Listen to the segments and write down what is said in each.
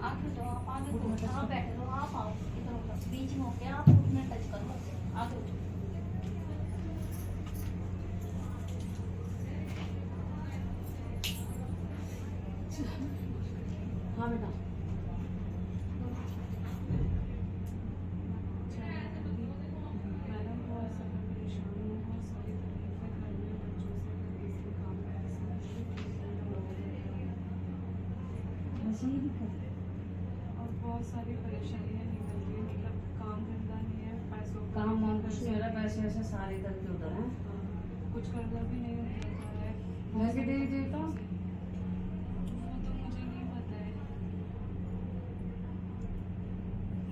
आगे जाओ, आप आगे जाओ, आप बैठे रहो, आप आओ इधर उधर बीच में होके आप उसमें टच करो बस, आगे जाओ। हाँ बेटा। और बहुत सारी परेशानियाँ निकल रही है, मतलब काम धंधा नहीं है, पैसों का काम वाम कुछ नहीं हो रहा, पैसे वैसे सारे इधर के उधर हैं। कुछ कर्जा भी नहीं हो रहा है। घर के देवी देवता वो तो मुझे नहीं पता है।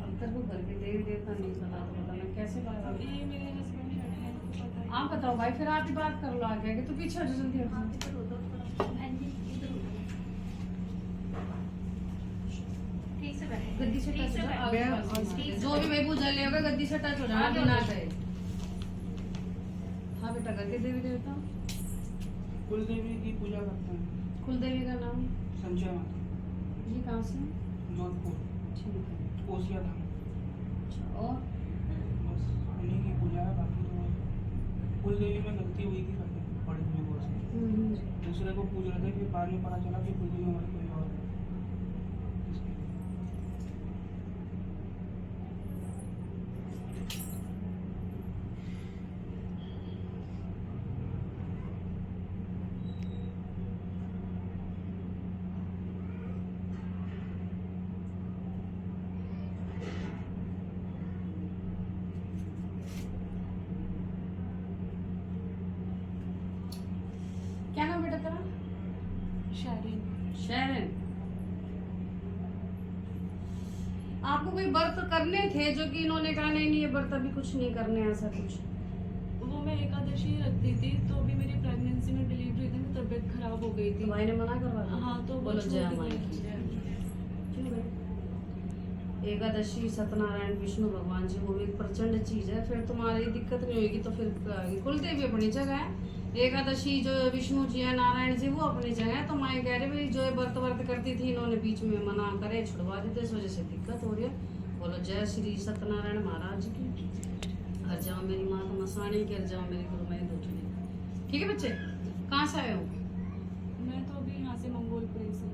अब तेरे को घर के देवी देवता नहीं पता तो पता मैं कैसे बताऊँ। ये मेरे हस्बैंड बैठे हैं, उनको पता है। आप बताओ भाई, फिर आप ही बात कर लो आगे आगे। तो पीछे हो जाओ जल्दी हट आप जाओ। इधर उधर थोड़ा एंजी इधर उधर ठीक से बैठो, गद्दी से ठीक टच से हो जाओ, बैठो, आगे पास ठीक में। से जो भी भाई पूजा ले होगा गद्दी से टच हो जाना, आगे बिना हो जाओ। गए। हाँ बेटा, घर के देवी देवता। कुल देवी की पूजा करते हैं। कुल देवी का नाम संजय माता, जी कहाँ से? जोधपुर, ठीक है। कोसिया धाम। अच्छा, और बस उन्हीं की पूजा है। बाकी तो कुल देवी में गलती हुई थी पहले, बड़ी हुई बहुत सी। दूसरे को पूज रहे थे, फिर बाद में पता चला कि कुल देवी हमारी कोई और है। क्या नाम बेटा तेरा? शारीन शरण। आपको कोई व्रत करने थे जो कि इन्होंने कहा नहीं नहीं ये व्रत अभी कुछ नहीं करने, ऐसा कुछ? वो मैं एकादशी रखती थी, तो अभी मेरी प्रेगनेंसी में डिलीवरी थी, मेरी तबीयत खराब हो गई थी। तो भाई ने मना करवा दिया? हाँ, तो वो बोलो छोड़ जय दी। माँ की। क्यों भाई? एकादशी सत्यनारायण विष्णु भगवान जी वो भी एक प्रचंड चीज है, फिर तुम्हारी दिक्कत नहीं होगी तो फिर क्या होगी? कुल देवी अपनी जगह है, एकादशी जो विष्णु जी है नारायण जी वो अपनी जगह है। तो माए कह रहे भाई जो ये व्रत वर्त करती थी इन्होंने बीच में मना करे छुड़वा देते, इस वजह से दिक्कत हो रही है। बोलो जय श्री सत्यनारायण महाराज की। हर जाओ मेरी माँ तो मसाणी के, हर जाओ मेरी गुरु मैं दूसरी। ठीक है बच्चे, कहाँ से आए हो? मैं तो अभी यहाँ से मंगोलपुरी से।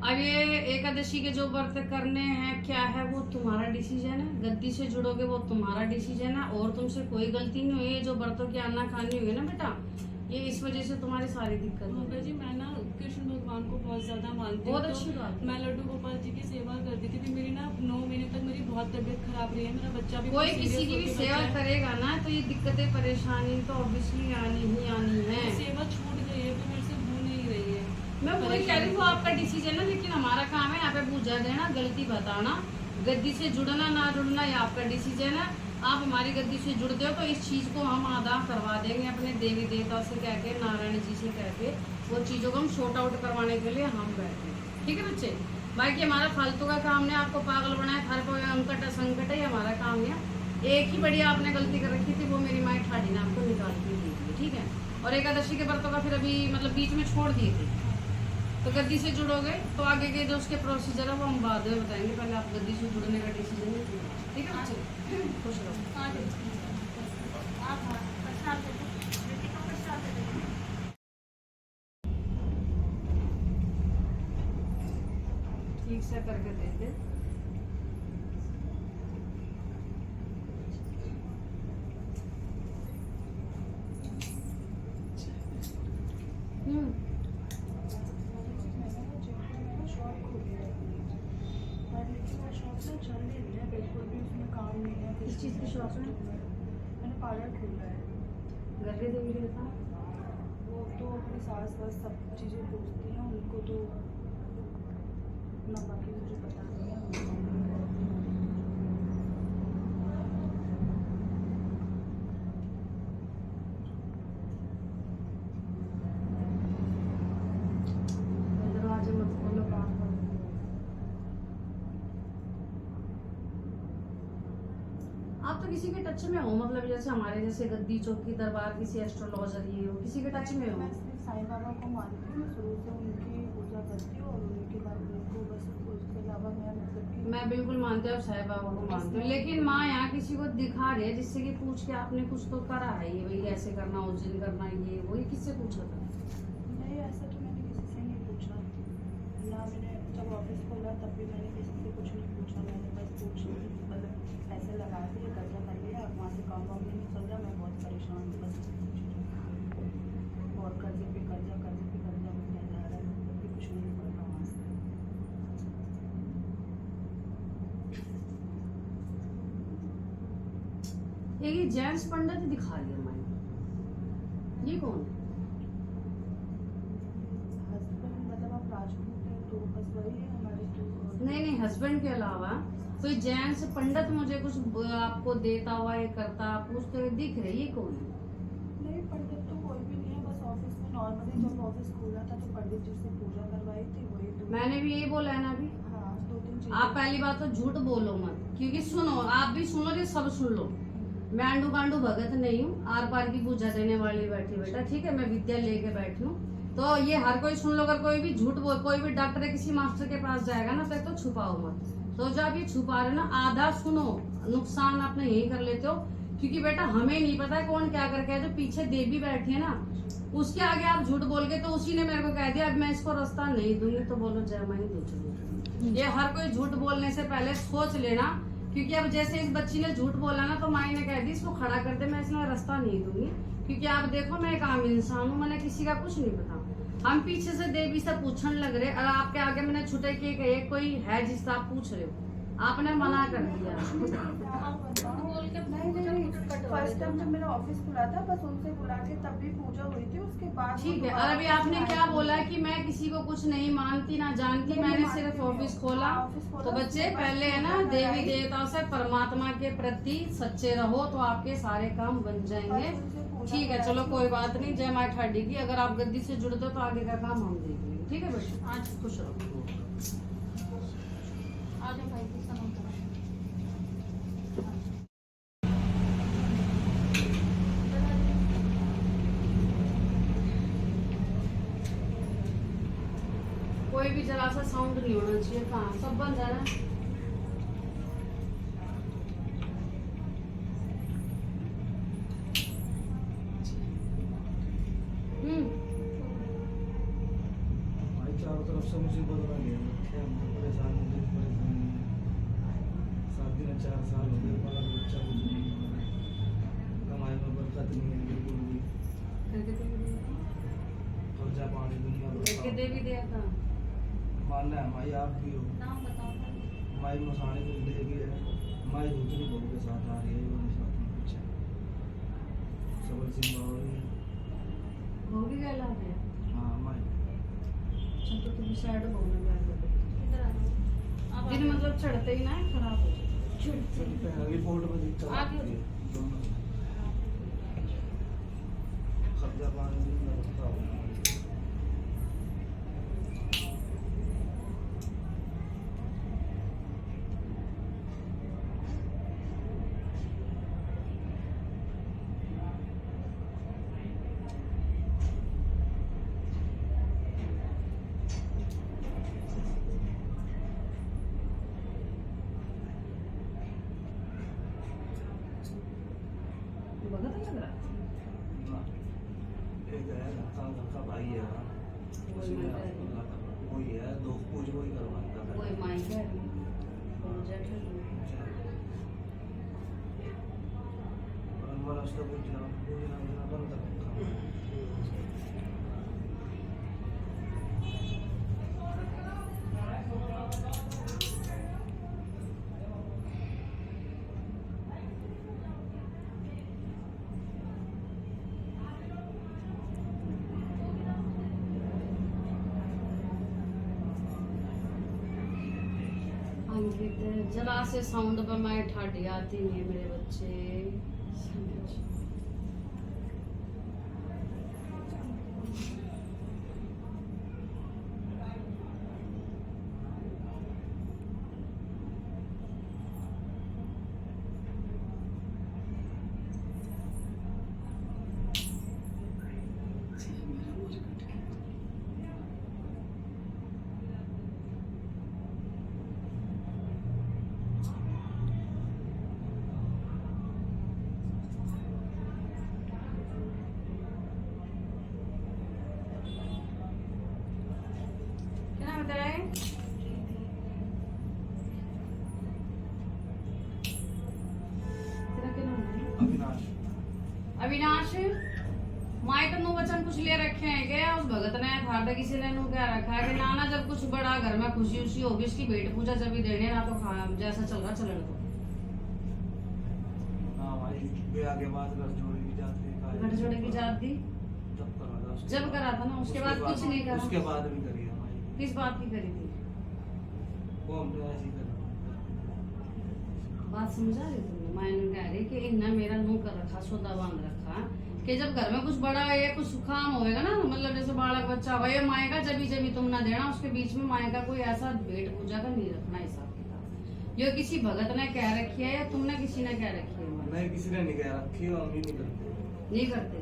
अब ये एकादशी के जो व्रत करने हैं क्या है वो तुम्हारा डिसीजन है, गद्दी से जुड़ोगे वो तुम्हारा डिसीजन है, और तुमसे कोई गलती नहीं हुई है। जो व्रतों की आना खानी हुई है ना बेटा, ये इस वजह से तुम्हारी सारी दिक्कत माता है। जी, मैं ना कृष्ण भगवान को बहुत ज्यादा मानती हूँ। बहुत तो अच्छी बात है। मैं लड्डू गोपाल जी की सेवा करती थी। फिर मेरी ना 9 महीने तक मेरी बहुत तबीयत खराब रही है। मेरा बच्चा भी कोई बहुत किसी serious की भी होके सेवा बचा है। करेगा ना तो ये दिक्कतें परेशानी तो ऑब्वियसली आनी ही आनी है। सेवा छूट गई है, तो मेरे से हो नहीं रही है। मैं वही कह रही हूँ, वो आपका डिसीजन है, लेकिन हमारा काम है यहाँ पे पूजा देना, गलती बताना, गद्दी से जुड़ना ना जुड़ना ये आपका डिसीजन है। आप हमारी गद्दी से जुड़ते हो तो इस चीज को हम आदा करवा देंगे अपने देवी देवता से कह के, नारायण जी से कह के, वो चीजों को हम शॉर्ट आउट करवाने के लिए हम बैठे हैं। ठीक है बच्चे, बाकी हमारा फालतू का काम नहीं, आपको पागल बनाए हर कोई अंकट संकट है, ये हमारा काम है। एक ही बढ़िया आपने गलती कर रखी थी, वो मेरी माँ ठाडी ने आपको निकाल के दी थी। ठीक है, और एकादशी के व्रतों का फिर अभी मतलब बीच में छोड़ दिए थे, तो गद्दी से जुड़ोगे तो आगे के जो उसके प्रोसीजर है वो हम बाद में बताएंगे, पहले आप गद्दी से जुड़ने का डिसीजन लीजिए। ठीक है बच्चे, खुश रहो। आगे आप प्रसाद दे दो, बेटी को प्रसाद दे दो। ठीक से करके दे दे। किस चीज़ की शॉप है? मैंने पार्लर खोला है। घर के देवी देवता वो तो अपनी सास वास सब चीज़ें पूछती हैं, उनको तो ना, बाकी मुझे पता नहीं है। दरवाजे मत खोलो, बात करो। आप तो किसी के टच में हो, मतलब जैसे हमारे जैसे गद्दी चौकी दरबार, किसी एस्ट्रोलॉजर ये हो, किसी के टच में हो? मैं सिर्फ साईं बाबा को मानती हूँ, शुरू से उनकी पूजा करती हूँ और उनके बाद उनको बस, उसके अलावा मैं मतलब कि मैं बिल्कुल मानती हूँ, साईं बाबा को मानती हूँ, लेकिन माँ यहाँ किसी को दिखा रही है जिससे कि पूछ के आपने कुछ तो करा है, ये भाई ऐसे करना, उस दिन करना, ये वही किससे पूछा था? नहीं, ऐसा तो मैंने किसी से नहीं पूछा ना। मैंने जब ऑफिस खोला तब भी मैंने किसी से कुछ नहीं पूछा। मैंने बस मतलब पैसे लगा दिए, कर्जा कर लिया, वहाँ से काम वाम नहीं चल रहा, मैं बहुत परेशान हूँ बस। और कर्जे पे कर्जा मिलता जा रहा है, मतलब कि कुछ नहीं पड़ रहा वहाँ से। एक जेंट्स पंडित दिखा रही है माँ, ये कौन है? हस्बैंड मतलब आप राजपूत हैं तो बस वही है हमारे तो। नहीं, हस्बैंड के अलावा कोई जेंट्स पंडित मुझे कुछ आपको देता हुआ, ये करता, पूछते हुए दिख रही है, कौन है? नहीं, पंडित तो कोई भी नहीं है, बस ऑफिस में नॉर्मली जब ऑफिस खोला था तो पंडित जी से पूजा करवाई थी, वही तो। मैंने भी यही बोला है ना अभी। हाँ, 2-3 चीजें। आप पहली बात तो झूठ बोलो मत, क्योंकि सुनो, आप भी सुनो, ये सब सुन लो। मैं आंडू गांडू भगत नहीं हूँ, आर पार की पूजा देने वाली बैठी बेटा, ठीक है? मैं विद्या लेके बैठी हूँ, तो ये हर कोई सुन लो। अगर कोई भी झूठ बोल, कोई भी डॉक्टर किसी मास्टर के पास जाएगा ना तो छुपाओ मत। तो जब आप ये छुपा रहे हो ना, आधा सुनो, नुकसान आपने यही कर लेते हो, क्योंकि बेटा हमें नहीं पता है कौन क्या करके है। जो पीछे देवी बैठी है ना, उसके आगे आप झूठ बोल के, तो उसी ने मेरे को कह दिया अब मैं इसको रास्ता नहीं दूंगी, तो बोलो जय माई दूसरी। ये हर कोई झूठ बोलने से पहले सोच लेना, क्योंकि अब जैसे इस बच्ची ने झूठ बोला ना, तो माई ने कह दी इसको खड़ा कर दे, मैं इसमें रास्ता नहीं दूंगी, क्योंकि आप देखो मैं एक आम इंसान हूँ, मैंने किसी का कुछ नहीं पता। हम पीछे से देवी से पूछने लग रहे, और आपके आगे मैंने छुटे के कहे कोई है जिससे आप पूछ रहे हो, आपने मना कर दिया। नहीं, फर्स्ट टाइम जब मेरा ऑफिस खुला था बस उनसे बुला के तब भी पूजा हुई थी, उसके बाद ठीक है। और अभी आपने क्या बोला कि मैं किसी को कुछ नहीं मानती ना जानती, मैंने सिर्फ ऑफिस खोला। तो बच्चे पहले है ना, देवी देवताओं से परमात्मा के प्रति सच्चे रहो, तो आपके सारे काम बन जाएंगे। ठीक है, चलो कोई बात नहीं, जय माँ ठाडी की। अगर आप गद्दी से जुड़ते हो तो आगे का काम हम देख लेंगे, ठीक है बेटा? आज खुश रहो। आ जाओ भाई, कुछ सामान करो। कोई भी जरा सा साउंड नहीं होना चाहिए, कहाँ सब बंद है ना। चारों तरफ से मुसीबत बन गई, परेशान 7 दिन 4 साल हो गए, बड़ा बच्चा कुछ नहीं, कमाई में बरकत नहीं है बिल्कुल भी, खर्चा पानी दुनिया लेके देवी देवता मानना है माई, आप भी हो नाम बताओ। माई मसाने को दे भी है, माई दूसरी बहू के साथ आ रही है, वो साथ में पीछे सबल सिंह बाबा होगी गला है। हाँ माई अच्छा, तो तुम साइड बोलने लगे, इधर आ जाओ। अब दिन मतलब चढ़ते ही ना खराब हो जाए। रिपोर्ट में दिक्कत आगे आती है दोनों, खर्चा पानी दुनिया लगता हो। भगत लग रहा है। एक है लड़का भाई है, वही मैं कह रही हूँ। वही है, दो पूज वही करवाता है। वही माई कह रही हूँ, और जेठ है। मन उसका पूजना बंद कर रखा है। अंकित जरा से साउंड पर मैं ठाडी आती नहीं है मेरे बच्चे। है तेरा ये? तेरा क्या नाम है? अविनाश। अविनाश, माई का नु वचन कुछ ले रखे हैं क्या? उस भगत ने थाड़ा किसी ने नु क्या रखा है कि नाना जब कुछ बड़ा घर में खुशी उशी होगी इसकी भेंट पूजा जब भी देने ना तो खा जैसा चल रहा चलन दो। हाँ भाई, ब्याह के बाद घर जोड़े की जाती है। घर जोड़े की जात दी जब करा था उसके जब बाद- करा था ना उसके बाद कुछ नहीं करा। उसके बाद भी करी है भाई। किस बात की करी थी? वो हमने ऐसे ही करा। बात समझा रही तुमने? मैंने कह रही कि इन्ना मेरा नु कर रखा सौदा बांध रखा कि जब घर में कुछ बड़ा है कुछ काम होएगा ना, मतलब जैसे बालक बच्चा हुआ ये माए का जब भी तुम ना देना, उसके बीच में माए का कोई ऐसा भेंट पूजा का नहीं रखना हिसाब किताब। जो किसी भगत ने कह रखी है या तुमने किसी ने कह रखी है? नहीं, किसी ने नहीं कह रखी और हम ही नहीं करते। नहीं करते।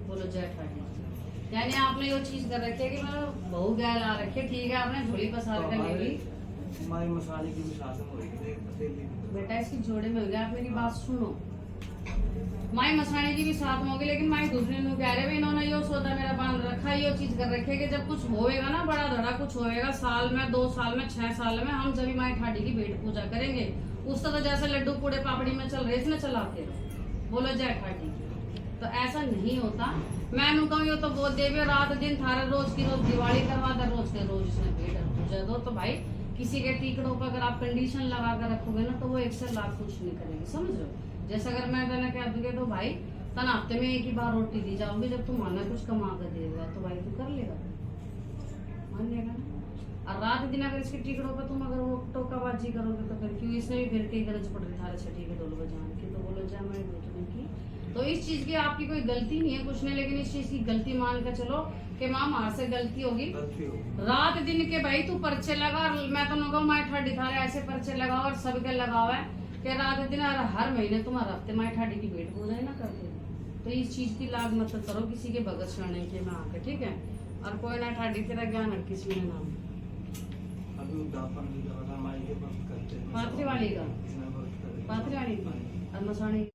बोलो जय ठाकुर। यानी आपने ये चीज कर रखी है कि मतलब बहू गैल आ रखी है, ठीक है आपने झोली पसार कर ले ली। माई मसाले की भी शासन हो रही है, अकेली नहीं। बेटा इसकी जोड़े में हो गया, आप मेरी बात सुनो। माई मसाने की भी साथ में होगी, लेकिन माई दूसरे नु कह रहे इन्होंने यो सौदा मेरा बांध रखा है, यो चीज कर रखी है कि जब कुछ होएगा ना बड़ा धड़ा कुछ होएगा साल में 2 साल में 6 साल में हम जब माई ठाडी की भेंट पूजा करेंगे। उस तो जैसे लड्डू पूड़े पापड़ी में चल रहे इसमें चलाते रहो। बोलो जय ठाडी। तो ऐसा नहीं होता। मैं नु कहूँ यो तो वो देवे रात दिन थारे रोज की रोज दिवाली करवा दे, रोज के रोज इसमें भेंट पूजा दो। तो भाई किसी के टिकटों पर अगर आप कंडीशन लगा कर रखोगे ना तो वो 1 से लाख कुछ नहीं करेगी, समझ रहे हो? जैसे अगर मैं तने कह दूंगी तो भाई तन हफ्ते में 1 ही बार रोटी दी जाओगी, जब तुम माना कुछ कमा कर देगा तो भाई तू कर लेगा, मान लेगा ना। और रात दिन अगर इसके टिकटों पर तुम अगर वो टोकाबाजी करोगे तो फिर क्यों इसने भी फिर की गरज पड़ रही थारे छठी के डोल बजाने की। तो बोलो जय मैं बेटने की। तो इस चीज की आपकी कोई गलती नहीं है कुछ नहीं, लेकिन इस चीज की गलती मान कर चलो कि माँ मार से गलती होगी। गलती होगी। रात दिन के भाई तू पर्चे लगा, और मैं तो नुका माई ठाडी थारे ऐसे पर्चे लगाओ और सबके लगाओ है कि रात दिन और हर महीने तुम्हारा हफ्ते माई ठाडी की भेंट पूजा ही ना करते। तो इस चीज की लाभ मत करो किसी के भगत शरणे के में आके, ठीक है? और कोई ना ठाडी तेरा ज्ञान है किसी ने नाम अभी उद्यापन नहीं कर रहा, माई के व्रत करते हैं। पात्री वाली का इसमें व्रत करे। पात्री वाली का और मसाणी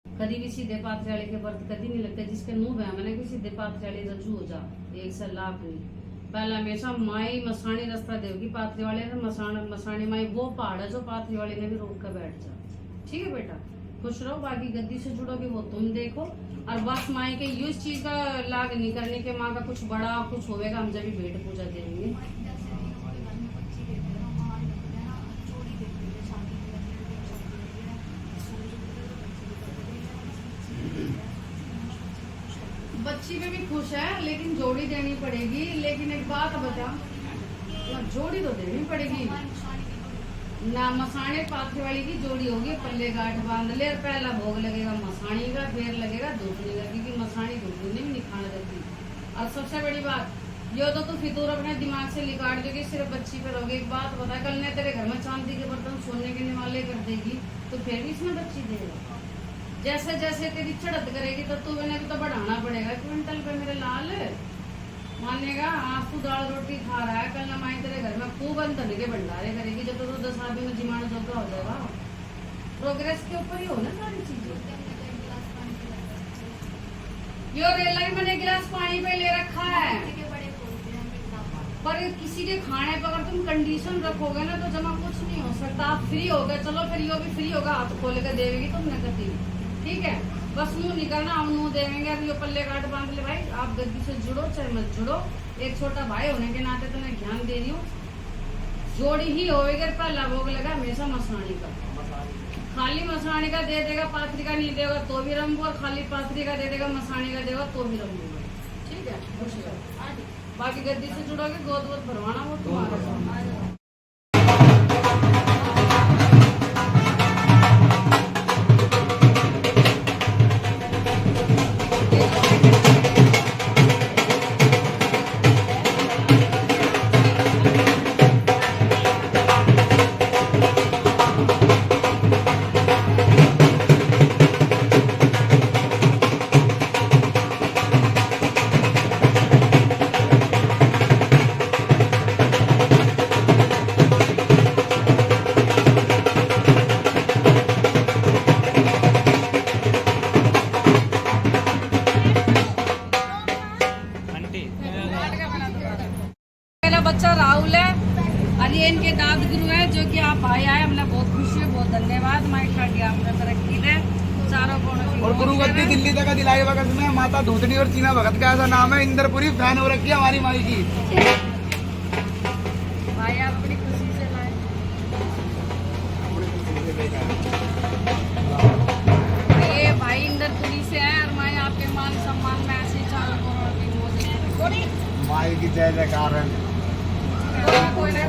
कभी भी सीधे पात्री वाले के व्रत कभी नहीं लगते। जिसके मुंह है मैंने कि सीधे पात्री वाले रजू हो जा 1 से लाख नहीं। पहला हमेशा माई मसाणी रास्ता देगी, पात्री वाले ने मसाणी माई वो पहाड़ है जो पात्री वाले ने भी रोक कर बैठ जा। ठीक है बेटा, खुश रहो। बाकी गद्दी से जुड़ोगे वो तुम देखो। और बस माई के ये इस चीज का लाग नहीं करने के माँ का कुछ बड़ा कुछ होएगा हम जब भी भेंट पूजा देंगे। बच्ची पे भी खुश है लेकिन जोड़ी देनी पड़ेगी। लेकिन एक बात बता, जोड़ी तो देनी पड़ेगी ना। मसाणे पाथरी वाली की जोड़ी होगी, पल्ले गांठ बांध ले, और पहला भोग लगेगा मसाणी का, फिर लगेगा धूपनी का, क्योंकि मसाणी धूपनी में नहीं खाने देती। और सबसे बड़ी बात यो तो तू फितूर अपने दिमाग से निकाल देगी, सिर्फ बच्ची पे रहोगी। एक बात बता, कल ने तेरे घर में चांदी के बर्तन सोने के निवाले कर देगी तो फिर भी इसमें बच्ची देगा। जैसे जैसे तेरी चढ़त करेगी तो तू भी तो बढ़ाना पड़ेगा क्विंटल पे मेरे लाल, मानेगा? आज तू दाल रोटी खा रहा है, कल नमाई तेरे घर में खूब अंधन के भंडारे करेगी, जब तो 10 आदमी में जिमाना जोगा हो जाएगा। प्रोग्रेस के ऊपर ही हो ना सारी चीजें। यो रेला ही मैंने गिलास पानी पे ले रखा है, पर किसी के खाने पर अगर तुम कंडीशन रखोगे ना तो जमा कुछ नहीं हो सकता। आप फ्री हो गए, चलो फिर यो भी फ्री होगा, हाथ खोल कर देगी तुमने कभी, ठीक है? बस मुंह निकलना, हम मुंह देवेंगे। अब यो पल्ले काट बांध ले भाई, आप गद्दी से जुड़ो चाहे मत जुड़ो, एक छोटा भाई होने के नाते तो मैं ध्यान दे रही हूँ। जोड़ी ही होएगी, पहला भोग लगा हमेशा मसाणी का। खाली मसाणी का दे देगा, पाथरी का नहीं देगा तो भी रंबू, और खाली पाथरी का दे देगा मसाणी का देगा तो भी रंबू, ठीक है? बाकी गद्दी से जुड़ोगे, गोद वोद भरवाना वो तुम्हारा। सदगुरु है जो कि आप भाई आए, हमने बहुत खुशी है, बहुत धन्यवाद। माई ठाडी आपने तरक्की दे, चारों कोनों की और गुरु गद्दी दिल्ली तक दिलाई भगत में माता धूतनी और चीना भगत का ऐसा नाम है, इंद्रपुरी फैन हो रखी है हमारी माई की। भाई आप अपनी खुशी से लाए। ये भाई इंद्रपुरी से है और मैं आपके मान सम्मान में ऐसे चारों कोनों की मोदी माई की जय जयकार है। कोई ना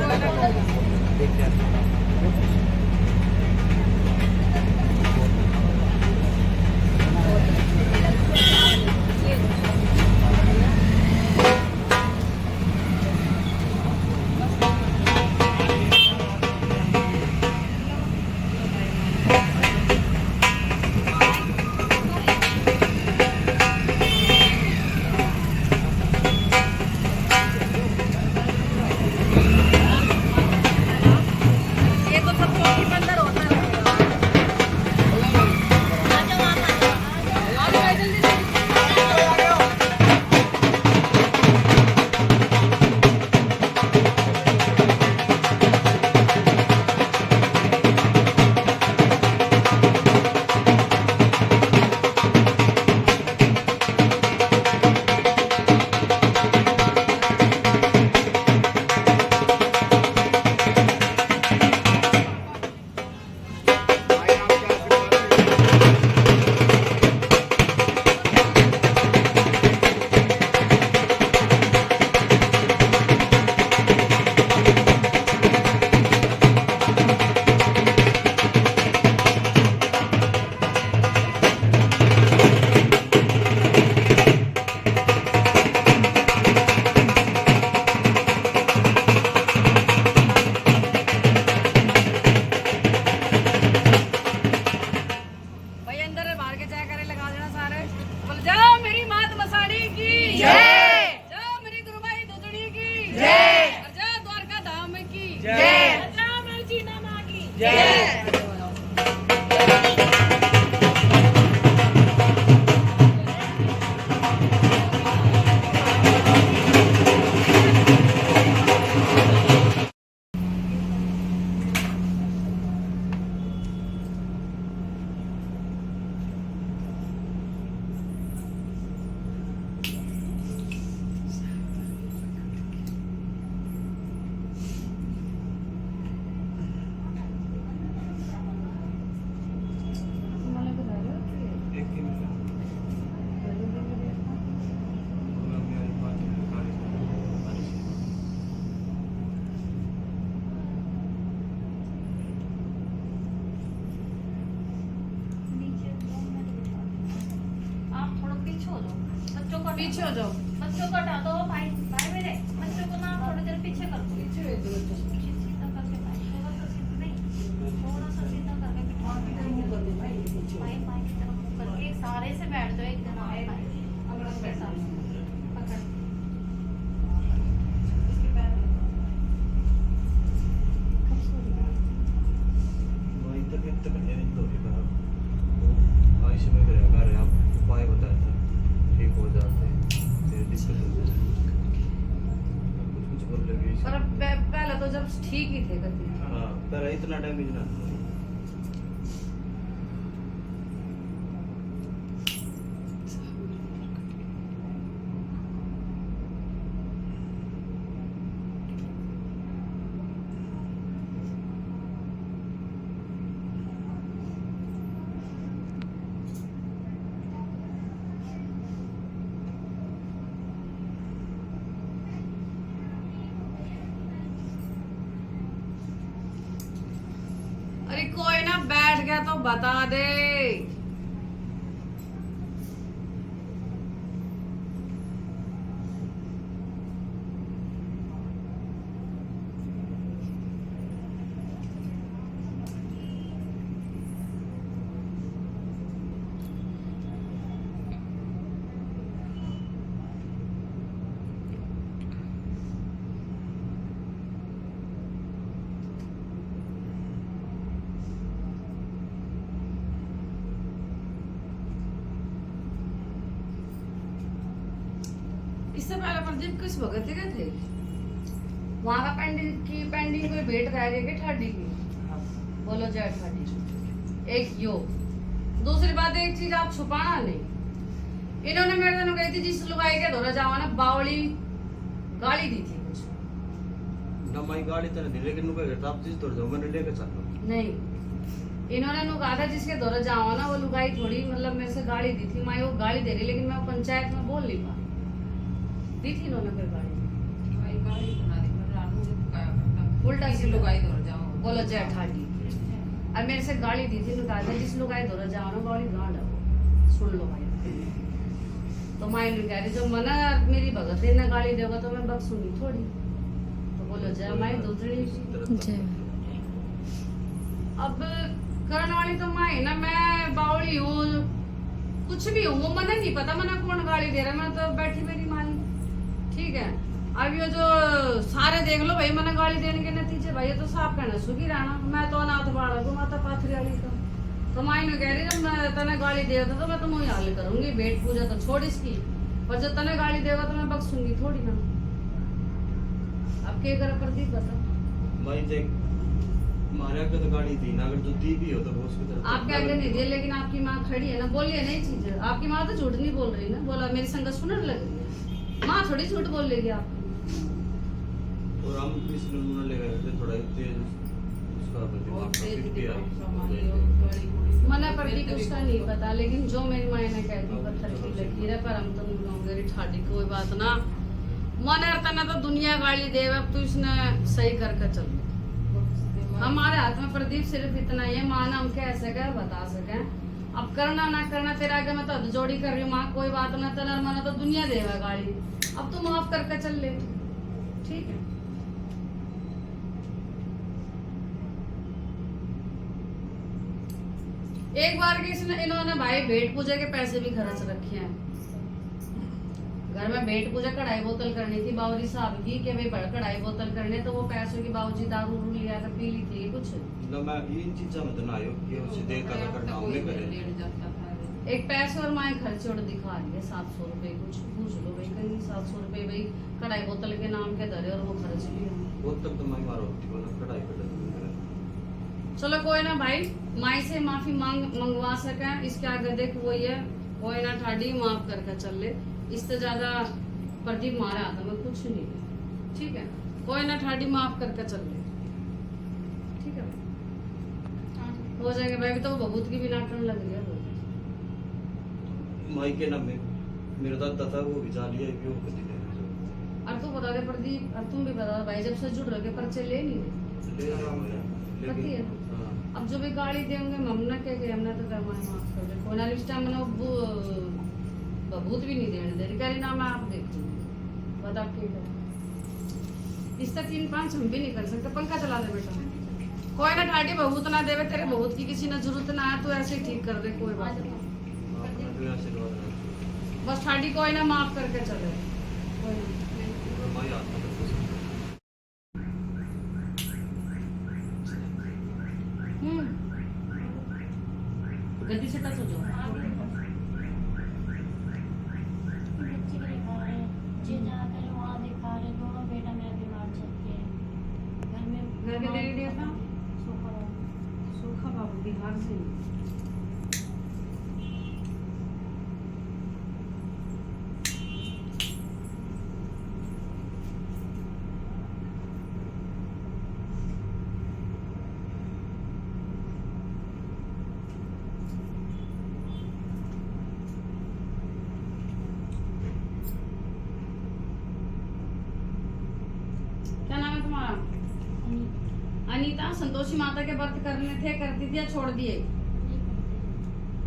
पीछे हो जाओ, बच्चों को हटा दो भाई, भाई मेरे बच्चों को ना थोड़ी देर पीछे कर दो। पीछे भेज दो बच्चों को। सीधा करके भाई, थोड़ा सा सीधा नहीं, थोड़ा सा सीधा करके बिठा दो भाई, भाई की तरफ मुंह करके सारे से बैठ जाओ एक दिन आए भाई के साथ पकड़। इसके पैर वही तक तक नहीं तो भी कहा वो आयुष में करेगा रे, आप उपाय बताया था ठीक हो जाते हैं, फिर दिक्कत हो जाती है कुछ बोल लगे। पर पहले तो जब ठीक ही थे गति। हाँ पर इतना डैमेज ना था। अरे कोई ना बैठ गया तो बता दे। इससे पहले प्रदीप किस भगत के थे? वहाँ का पेंडिंग कोई वेट रह गई कि ठाडी की? हाँ। बोलो जय ठाडी। एक यो दूसरी बात, एक चीज आप छुपाना नहीं। इन्होंने मेरे को कही थी जिस लुगाई के दौरा जावा ना बावली गाली दी थी कुछ ना माई गाड़ी तो नहीं, लेकिन नुका कहता आप जिस तोड़ जाओ मैंने लेके चलो नहीं। इन्होंने नु कहा था जिसके दौरा जावा ना वो लुगाई थोड़ी मतलब मेरे से गाली दी थी। माई वो गाली दे रही, लेकिन मैं पंचायत में बोल नहीं पा दी थी इन्होंने फिर गाली उल्टा सी लुगाई दौरा जाओ। बोलो जय ठाडी। और मेरे से गाली दी थी, कहा था जिस लुगाई दौरा जाओ ना गाली गांड है। सुन लो भाई। तो माई ने कह रही जो मना मेरी भगत ने गाली देगा तो मैं बख्शूंगी थोड़ी। तो बोलो जय माई दूसरी। अब करने वाली तो माई ना, मैं बावली हूँ कुछ भी हूँ, वो मना नहीं पता मना कौन गाली दे रहा। मैं तो बैठी मेरी माई ठीक है। अब ये जो सारे देख लो भाई मना गाली देने के नतीजे भाई, ये तो साफ कहना सुखी रहना। मैं तो अनाथ बाड़ा को माता पाथरी वाली तो माई ने कह रही जब मैं तने गाली दे तो मैं तुम हाल करूंगी। बेट पूजा तो छोड़ इसकी, पर जब तने गाली देगा तो मैं बख्शूंगी थोड़ी ना। अब क्या करे प्रदीप बता। माई देख हमारे आगे तो गाड़ी थी ना, अगर जो दी भी हो तो वो उसकी तरफ आपके आगे नहीं दिए, लेकिन आपकी माँ खड़ी है ना, बोलिए नहीं चीज। आपकी माँ तो झूठ नहीं बोल रही ना, बोला मेरी संगत सुनने लग रही है। माँ थोड़ी झूठ बोल लेगी आपकी। और हम इसलिए उन्होंने ले गए थे थोड़ा तेज उसका दिमाग का फिट भी आई। मना प्रदीप उसका नहीं पता, लेकिन जो मेरी माँ ने कह दी पत्थर की लकीर है, पर हम तो लोगों ठाडी कोई बात ना। मन तना तो दुनिया गाली दे, अब तू इसने सही करके चल। हमारे हाथ में प्रदीप सिर्फ इतना ही है, माँ ना हम कह सके बता सके। अब करना ना करना तेरे आगे मैं तो हद जोड़ी कर रही हूँ माँ, कोई बात ना। तेरा मना तो दुनिया देगा गाली, अब तू माफ करके चल ले ठीक है। एक बार के इन्होंने भाई भेंट पूजा के पैसे भी खर्च रखे हैं। घर में भेंट पूजा कढ़ाई बोतल करनी थी बावरी साहब की कि भाई कढ़ाई बोतल करने, तो वो पैसों की बाबूजी दारू लिया कर पी ली थी कुछ ना। मैं इन चीजों में तो ना आयो कि उसे देता था करना हमने करे। एक पैसे और माए खर्चे और दिखा रही है 700 रुपए कुछ पूछ लो भाई कहीं 700 रुपए भाई कढ़ाई बोतल के नाम के धरे और वो खर्च भी वो तक तो मैं मारो बोला कढ़ाई कर चलो कोई ना भाई, माई से माफी मंगवा सके इसके आगे देख वही है, कोई ना ठाडी माफ करके चल ले। इससे ज्यादा प्रदीप मारे हाथ में कुछ नहीं है ठीक है। कोई ना ठाडी माफ करके चल ले ठीक है। हो जाएंगे भाई, तो बहुत की भी नाटन लग रही है माई के नाम में मेरा दादा था वो बिजा लिया कि वो कभी नहीं और तू बता दे प्रदीप, और तुम भी बता दो भाई, जब से जुड़ रहे पर्चे ले नहीं ले रहा हूं पति है। हां अब जो भी गाड़ी देंगे हमने क्या कि हमने तो करवाए माफ कर दे। कोई ना इस टाइम मैंने बबूत भी नहीं देने दे रही, कह रही ना मैं आप देखूंगी बता ठीक है। इससे 3-5 हम भी नहीं कर सकते। पंखा चला दे बेटा, कोई ना ठाडी बबूत ना देवे, तेरे बबूत की किसी ने जरूरत ना है, तो ऐसे ही ठीक कर दे कोई बात नहीं। बस ठाडी कोई ना माफ करके चले कोई ना। माई आता है गद्दी से टच हो जाओ। बच्चे के दिखा रहे हैं, जे जहाँ कहीं वहाँ दिखा रहे, दोनों बेटा मेरा बीमार चल के घर में। घर के दे दिया था सोखा सूखा बाबू बिहार से अनीता संतोषी माता के व्रत करने थे, करती थी या छोड़ दिए?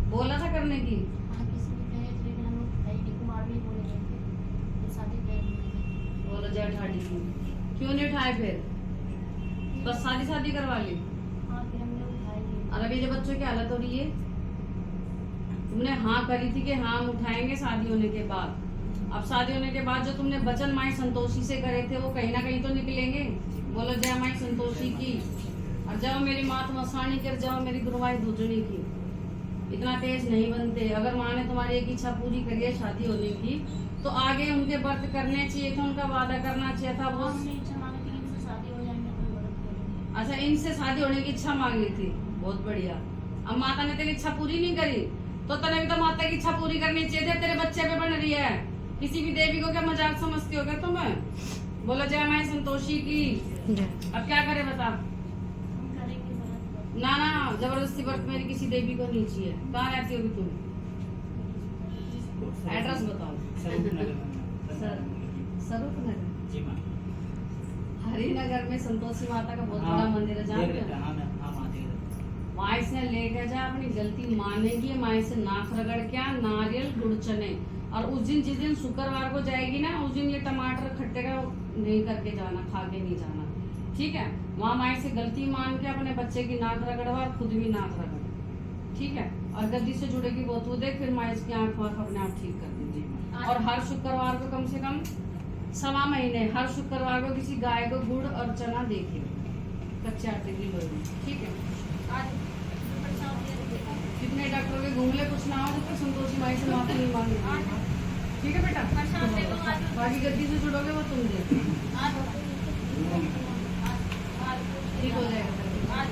बोला था करने की। हाँ किसी ने कहे थे, लेकिन हम लोग कहीं कुमार भी बोले गए थे शादी कर। बोलो जय ठाडी क्यों नहीं उठाए फिर? बस शादी करवा ली। हाँ फिर हमने उठाई। और अभी जो बच्चों की हालत हो रही है, तुमने हाँ करी थी कि हाँ हम उठाएंगे शादी होने के बाद। अब शादी होने के बाद जो तुमने वचन माई संतोषी से करे थे वो कहीं ना कहीं तो निकलेंगे। बोलो जय माई संतोषी की। और जाओ मेरी मात मसानी कर जाओ मेरी गुरुवाई दूजनी की। इतना तेज नहीं बनते। अगर माँ ने तुम्हारी एक इच्छा पूरी करी है शादी होने की, तो आगे उनके व्रत करने चाहिए था, उनका वादा करना चाहिए था। वो हमने जमाने की अच्छा, इनसे शादी होने की इच्छा मांगी थी, बहुत बढ़िया। अब माता ने तेरी इच्छा पूरी नहीं करी तो तने भी तो माता की इच्छा पूरी करनी चाहिए थी। तेरे बच्चे पे बन रही है, किसी भी देवी को क्या मजाक समझती हो क्या तुम्हें? बोलो जय माई संतोषी की। अब क्या करे बता? हम करेंगे व्रत। ना ना, जबरदस्ती व्रत मेरी किसी देवी को नहीं चाहिए। कहाँ रहती होगी तुम? एड्रेस बताओ। स्वरूप नगर। जी माँ। हरिनगर में संतोषी माता का बहुत बड़ा मंदिर है, जानते हो? वहाँ इसने लेकर जा, अपनी गलती मानेगी, माँ से नाक रगड़ के नारियल गुड़ चने, और उस दिन जिस दिन शुक्रवार को जाएगी ना, उस दिन ये टमाटर खट्टे का नहीं करके जाना, खा के नहीं जाना, ठीक है? वहाँ माँ से गलती मान के अपने बच्चे की नाक रगड़वा और खुद भी नाक रगड़, ठीक है? और गद्दी से जुड़ेगी वो तू देख, फिर माँ इसकी आँख वाँख अपने आप ठीक कर देगी। और हर शुक्रवार को कम से कम 1.25 महीने हर शुक्रवार को किसी गाय को गुड़ और चना देखे, कच्चे आटे की लोई, ठीक है? आज प्रसाद दे देगा। कितने डॉक्टर के घूम ले, कुछ ना हो जब तक संतोषी माई से माफी नहीं मांगी, ठीक है बेटा? प्रसाद दे दो आज। बाकी गद्दी से जुड़ोगे वो तुम दे, आज ठीक हो जाएगा। आज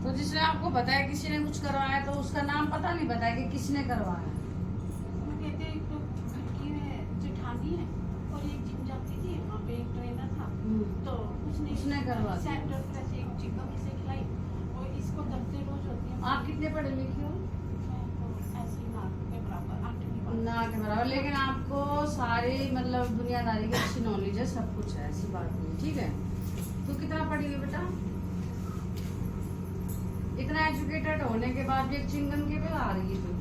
तो जिसने आपको बताया किसी ने कुछ करवाया, तो उसका नाम पता नहीं बताया कि किसने करवाया। जेठानी है और एक जिम जाती थी, वहाँ पे एक ट्रेनर था, तो उसने करवा दिया। सेंटर प्लस एक चिकन इसे खिलाई, और इसको दर्द रोज होती है। आप कितने पढ़े लिखे हो? ऐसे ही नाक के बराबर, 8वीं पास। ना के बराबर, लेकिन आपको सारी मतलब दुनियादारी की अच्छी नॉलेज है, सब कुछ है, ऐसी बात नहीं, ठीक है? तू कितना पढ़ी हुई बेटा? इतना एजुकेटेड होने के बाद भी एक चिंगम के पे आ रही है तू।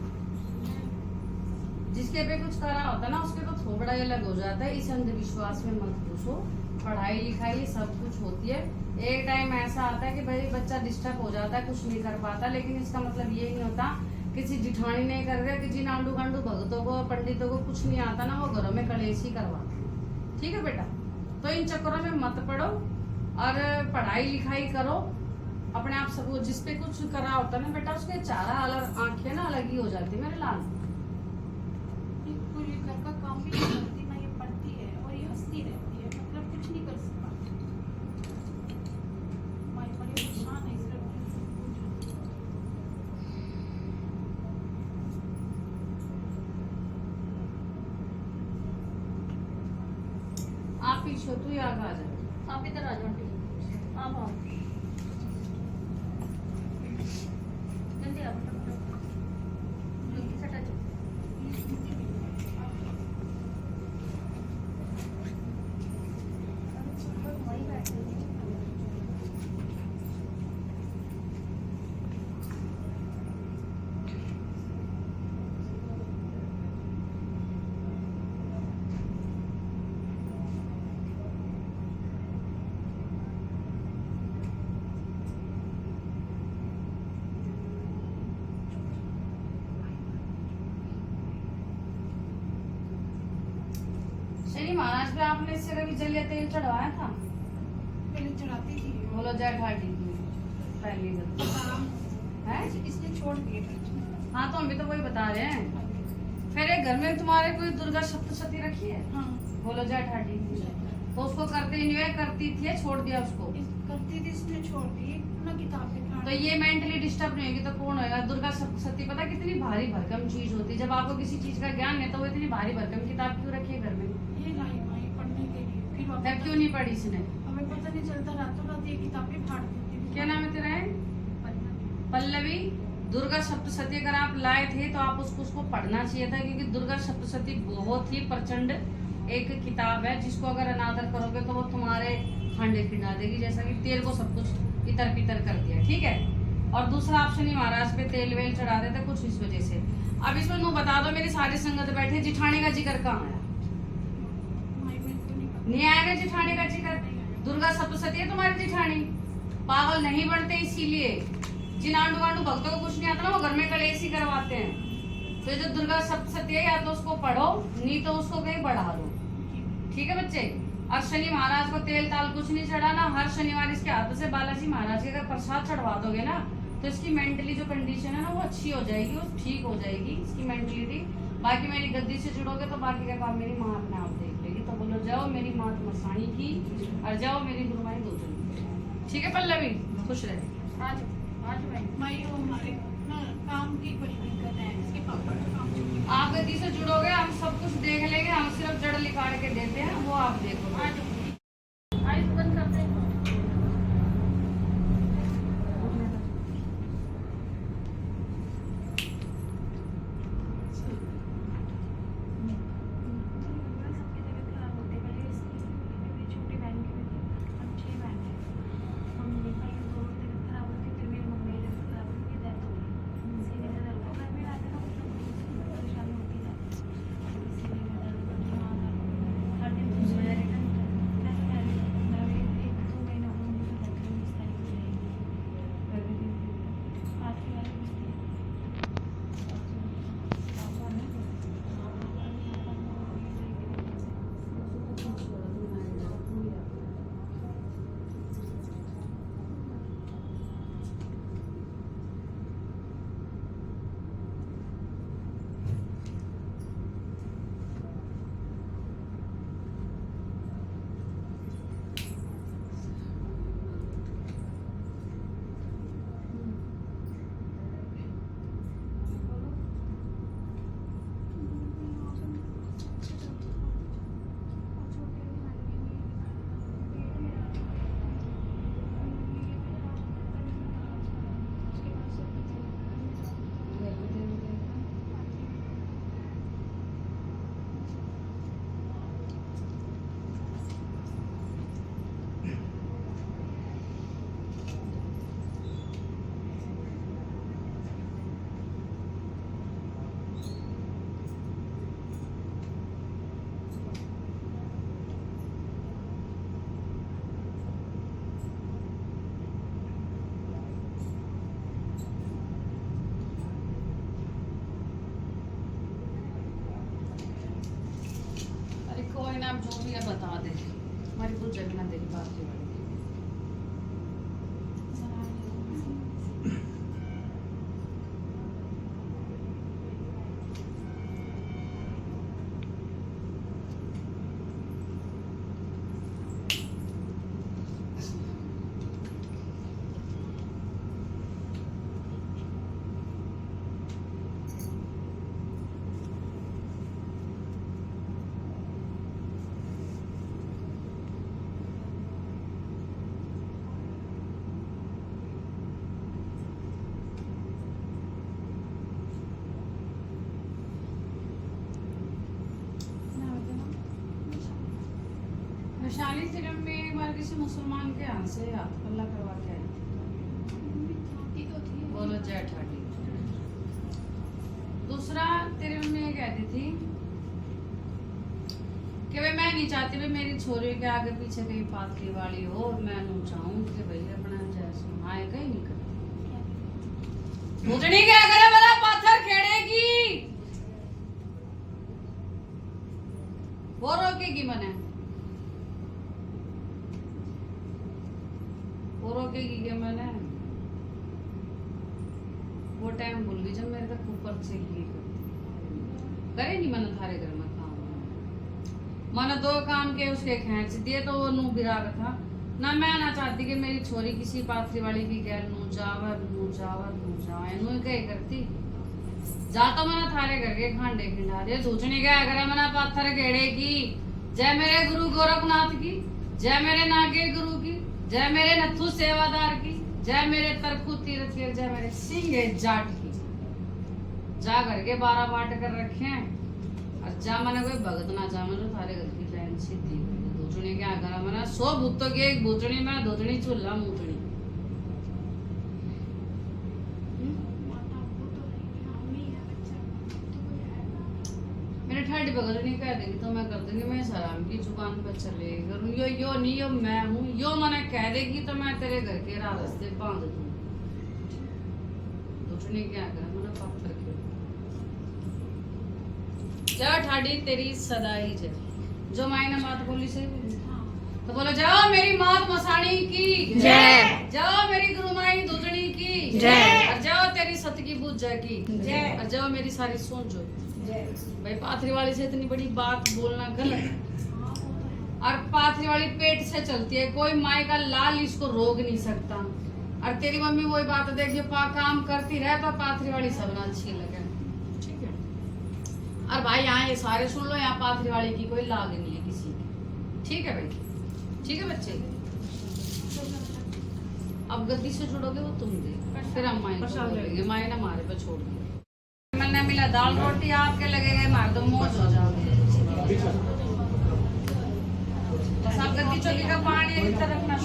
जिसके पे कुछ करा होता ना, उसके तो थोड़ा ही अलग हो जाता है। इस अंधविश्वास में मत घुसो, पढ़ाई लिखाई सब कुछ होती है। एक टाइम ऐसा आता है कि भाई बच्चा डिस्टर्ब हो जाता है, कुछ नहीं कर पाता, लेकिन इसका मतलब ये नहीं होता किसी जिठानी नहीं कर रहे कि जिन आंडू गांडू भगतों को पंडितों को कुछ नहीं आता ना, वो घरों में कलेश ही करवाते हैं, ठीक है बेटा? तो इन चक्करों में मत पढ़ो और पढ़ाई लिखाई करो अपने आप। सब जिसपे कुछ करा होता है ना बेटा, उसके चारा अलग, आंखें ना अलग ही हो जाती है मेरे लाल। पूरी घर का काम भी नहीं करती ना, ये पढ़ती है और ये हंसती रहती है, मतलब कुछ नहीं कर सकता। माई बड़ी परेशान है इसलिए। आप पीछे हो, तू ही आगे आ जा। आप इधर आ जाओ, आप आओ जल्दी आओ, जल्दी से टच। वही बैठे हैं। शनि महाराज पे आपने इससे कभी जलिया तेल चढ़वाया था? पहले चढ़ाती थी, बोलो जय ठाडी की पहली काम है। इसने छोड़ दिए थे। हाँ, तो हम भी तो वही बता रहे हैं। फिर एक घर में तुम्हारे कोई दुर्गा सप्तशती रखी है? हाँ, बोलो जय ठाडी की। तो उसको करते एंजॉय करती थी, छोड़ दिया उसको? करती थी, इसने छोड़ दी ना, किताब पे तो ये मेंटली डिस्टर्ब नहीं होगी तो कौन होगा? दुर्गा सप्तशती पता कितनी भारी भरकम चीज होती है। जब आपको किसी चीज का ज्ञान है तो वो इतनी भारी भरकम किताब क्यों रखी है घर में? ये लाई माई पढ़ने के लिए, फिर वापस तब क्यों नहीं पढ़ी इसने? हमें पता नहीं चलता, रातों रात ये किताबें फाड़ देती थी। क्या नाम है तेरा? पल्लवी। दुर्गा सप्तशती अगर आप लाए थे तो आप उसको पढ़ना चाहिए था, क्योंकि दुर्गा सप्तशती बहुत ही प्रचंड एक किताब है, जिसको अगर अनादर करोगे तो वो तुम्हारे खांडे खिंडा देगी, जैसा कि तेल को सब कुछ इतर पितर कर दिया, ठीक है? और दूसरा ऑप्शन ही महाराज पे तेल वेल चढ़ा देते कुछ इस वजह से। अब इसमें नु बता दो, मेरी सारी संगत बैठे, जिठाने का जिक्र कहाँ आया? माई मेरे को नहीं पता। नहीं आएगा जिठाने का जिक्र? दुर्गा सप्तशती है तुम्हारी जेठानी, पागल नहीं बनते इसीलिए। जिन आंडू वांडू भक्तों को कुछ नहीं आता ना वो घर में कलेश ही करवाते हैं। तो जो दुर्गा सप्तशती है या तो उसको पढ़ो, नहीं तो उसको कहीं बढ़ा दो, ठीक है बच्चे। और शनि महाराज को तेल ताल कुछ नहीं चढ़ाना। हर शनिवार इसके हाथों से बालाजी महाराज के अगर प्रसाद चढ़वा दोगे ना तो इसकी मेंटली जो कंडीशन है ना वो अच्छी हो जाएगी, वो ठीक हो जाएगी इसकी मेंटलिटी। बाकी मेरी गद्दी से जुड़ोगे तो बाकी का काम मेरी माँ अपने आप देख लेगी। तो बोलो जाओ मेरी माँ मसाणी की और जाओ मेरी गुरुमाई दो जन। ठीक है पल्लवी, खुश रहे। आज भाई भाई वो हमारे ना काम की बड़ी दिक्कत है, इसके पापा का काम छुट्टी। आप गद्दी से जुड़ोगे हम सब कुछ देख लेंगे, हम सिर्फ जड़ निकाल के देते हैं, वो आप देखो। आज बंद करते हैं। सबकी तबीयत खराब होती है, पहले इसकी मेरी छोटी बहन की भी थी, अब 6 बहन है। मम्मी भाई दोनों की तबीयत खराब होती, फिर मेरी मम्मी की तबीयत खराब होती, डेथ हो गई। सीने में दर्द, घर में रहते ना कुछ ना कुछ परेशानी होती है, सीने में दर्द, दिमाग दर्द, हर दिन कुछ सोया रहता है। मैं 1-2 महीने हो गए मुझे लग रही है आखिरी वाली कोई ना, आप जो भी है बता दे, हमारी कुछ जगह ना तेरी बात की बात। वैशाली जिले में एक बार किसी मुसलमान के यहाँ से हाथ पल्ला करवा के आए। बोलो जय ठाडी। दूसरा तेरे मम्मी ये कहती थी कि भाई मैं नहीं चाहती भाई मेरी छोरी के आगे पीछे कहीं पातली वाली हो और मैं नू चाहूँ कि भाई अपना जैसे आए कहीं नहीं करती। मुझे क्या करे मेरा पाथर खेड़ेगी, वो रोकेगी मने, वो रोकेगी कि मैंने वो टाइम भूल गई जब मेरे तक ऊपर से ही करे नहीं मैंने थारे घर में काम मैंने 2 काम के उसके खींच दिए तो वो नू बिराग था ना। मैं ना चाहती कि मेरी छोरी किसी पाथरी वाली की गैर नू जावर नू कहे करती जा तो मैंने थारे घर के खांडे खिंडा दिए सूचने क्या अगर मैंने पाथर गेड़े की। जय मेरे गुरु गोरखनाथ की, जय मेरे नागे गुरु की, जय मेरे नथु सेवादार की, जय मेरे तरकू तीर्थ की, जय मेरे सिंह जाट की। जा घर के 12 बाट कर रखे हैं और जा मैंने कोई भगत ना जा मैंने थारे घर की लाइन सीधी धोचनी क्या करा मैंने 100 भूतों की एक भूतनी में धोचनी चूल्हा मूतनी। मेरे ठाडी भगत नहीं कह देगी तो मैं कर दूंगी। मैं सलाम की जुबान दुकान पे चले करूँ यो नहीं यो मैं हूँ यो मैंने कह देगी तो मैं तेरे घर के रास्ते बांध दूँ दूसरी क्या करे मैंने पत्थर के जा ठाडी तेरी सदा ही जय जो मायने बात बोली सही बोली तो बोलो जाओ मेरी मात मसाणी की जय। जाओ मेरी गुरु माई दूधनी की जय। और जाओ तेरी सत की पूजा की जय। और जाओ मेरी सारी सोच जो जय। भाई पाथरी वाली से इतनी बड़ी बात बोलना गलत है और पाथरी वाली पेट से चलती है कोई माई का लाल इसको रोक नहीं सकता और तेरी मम्मी वही बात देख जो काम करती रहे तो पाथरी वाली सबना अच्छी लगे ठीक है और भाई यहाँ ये सारे सुन लो यहाँ पाथरी वाली की कोई लाग नहीं है किसी की ठीक है भाई ठीक है बच्चे अब गद्दी से जुड़ोगे वो तुम दे फिर हम माई को बोलेंगे माई ने हमारे पे छोड़ दिया मैंने मिला दाल रोटी आपके लगेगा हमारे तो मौज हो जाओगे बस आप गद्दी चौकी का पानी एक तरफ रखना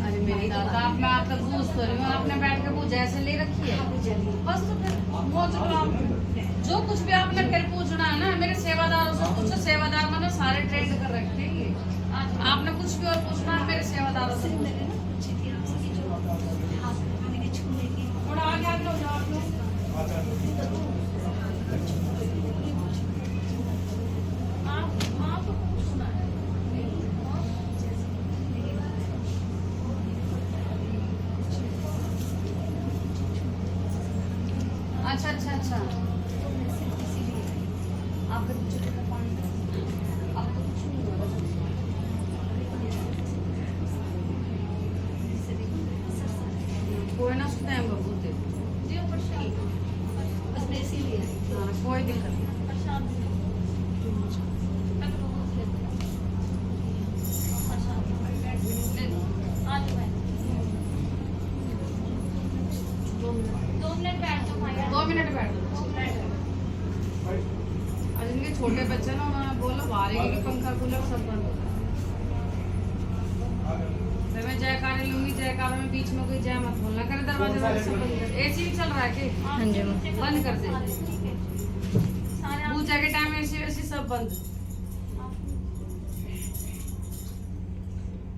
अरे मेरी दादा आप मैं आपका पूछ तो रही हूँ आपने बैठ के पूछ ऐसे ले रखी है बस तो फिर मौज लो आप जो कुछ भी आपने फिर पूछना है ना मेरे सेवादारों से पूछो सेवादार मैंने सारे ट्रेंड कर रखे हैं आपने कुछ भी और पूछना है मेरे सेवादारों से थोड़ा आगे आ जाओ आप लोग आपको पूछना है अच्छा अच्छा अच्छा आपका आपको कुछ नहीं होगा कोई ना उसको टाइम बबू दे हाँ कोई दिक्कत नहीं दो मिनट बैठ जाओ माया 2 मिनट बैठ और जिनके छोटे बच्चे ना उन्होंने बोला बाहर ही पंखा कूलर सब बंद होता है मैं जयकारे लूंगी जयकारों में बीच में कोई जय मत बोलना करे दरवाजे वाले सब बंद कर एसी भी चल रहा है कि हाँ जी बंद कर दे सारे पूजा के टाइम एसी वैसी सब बंद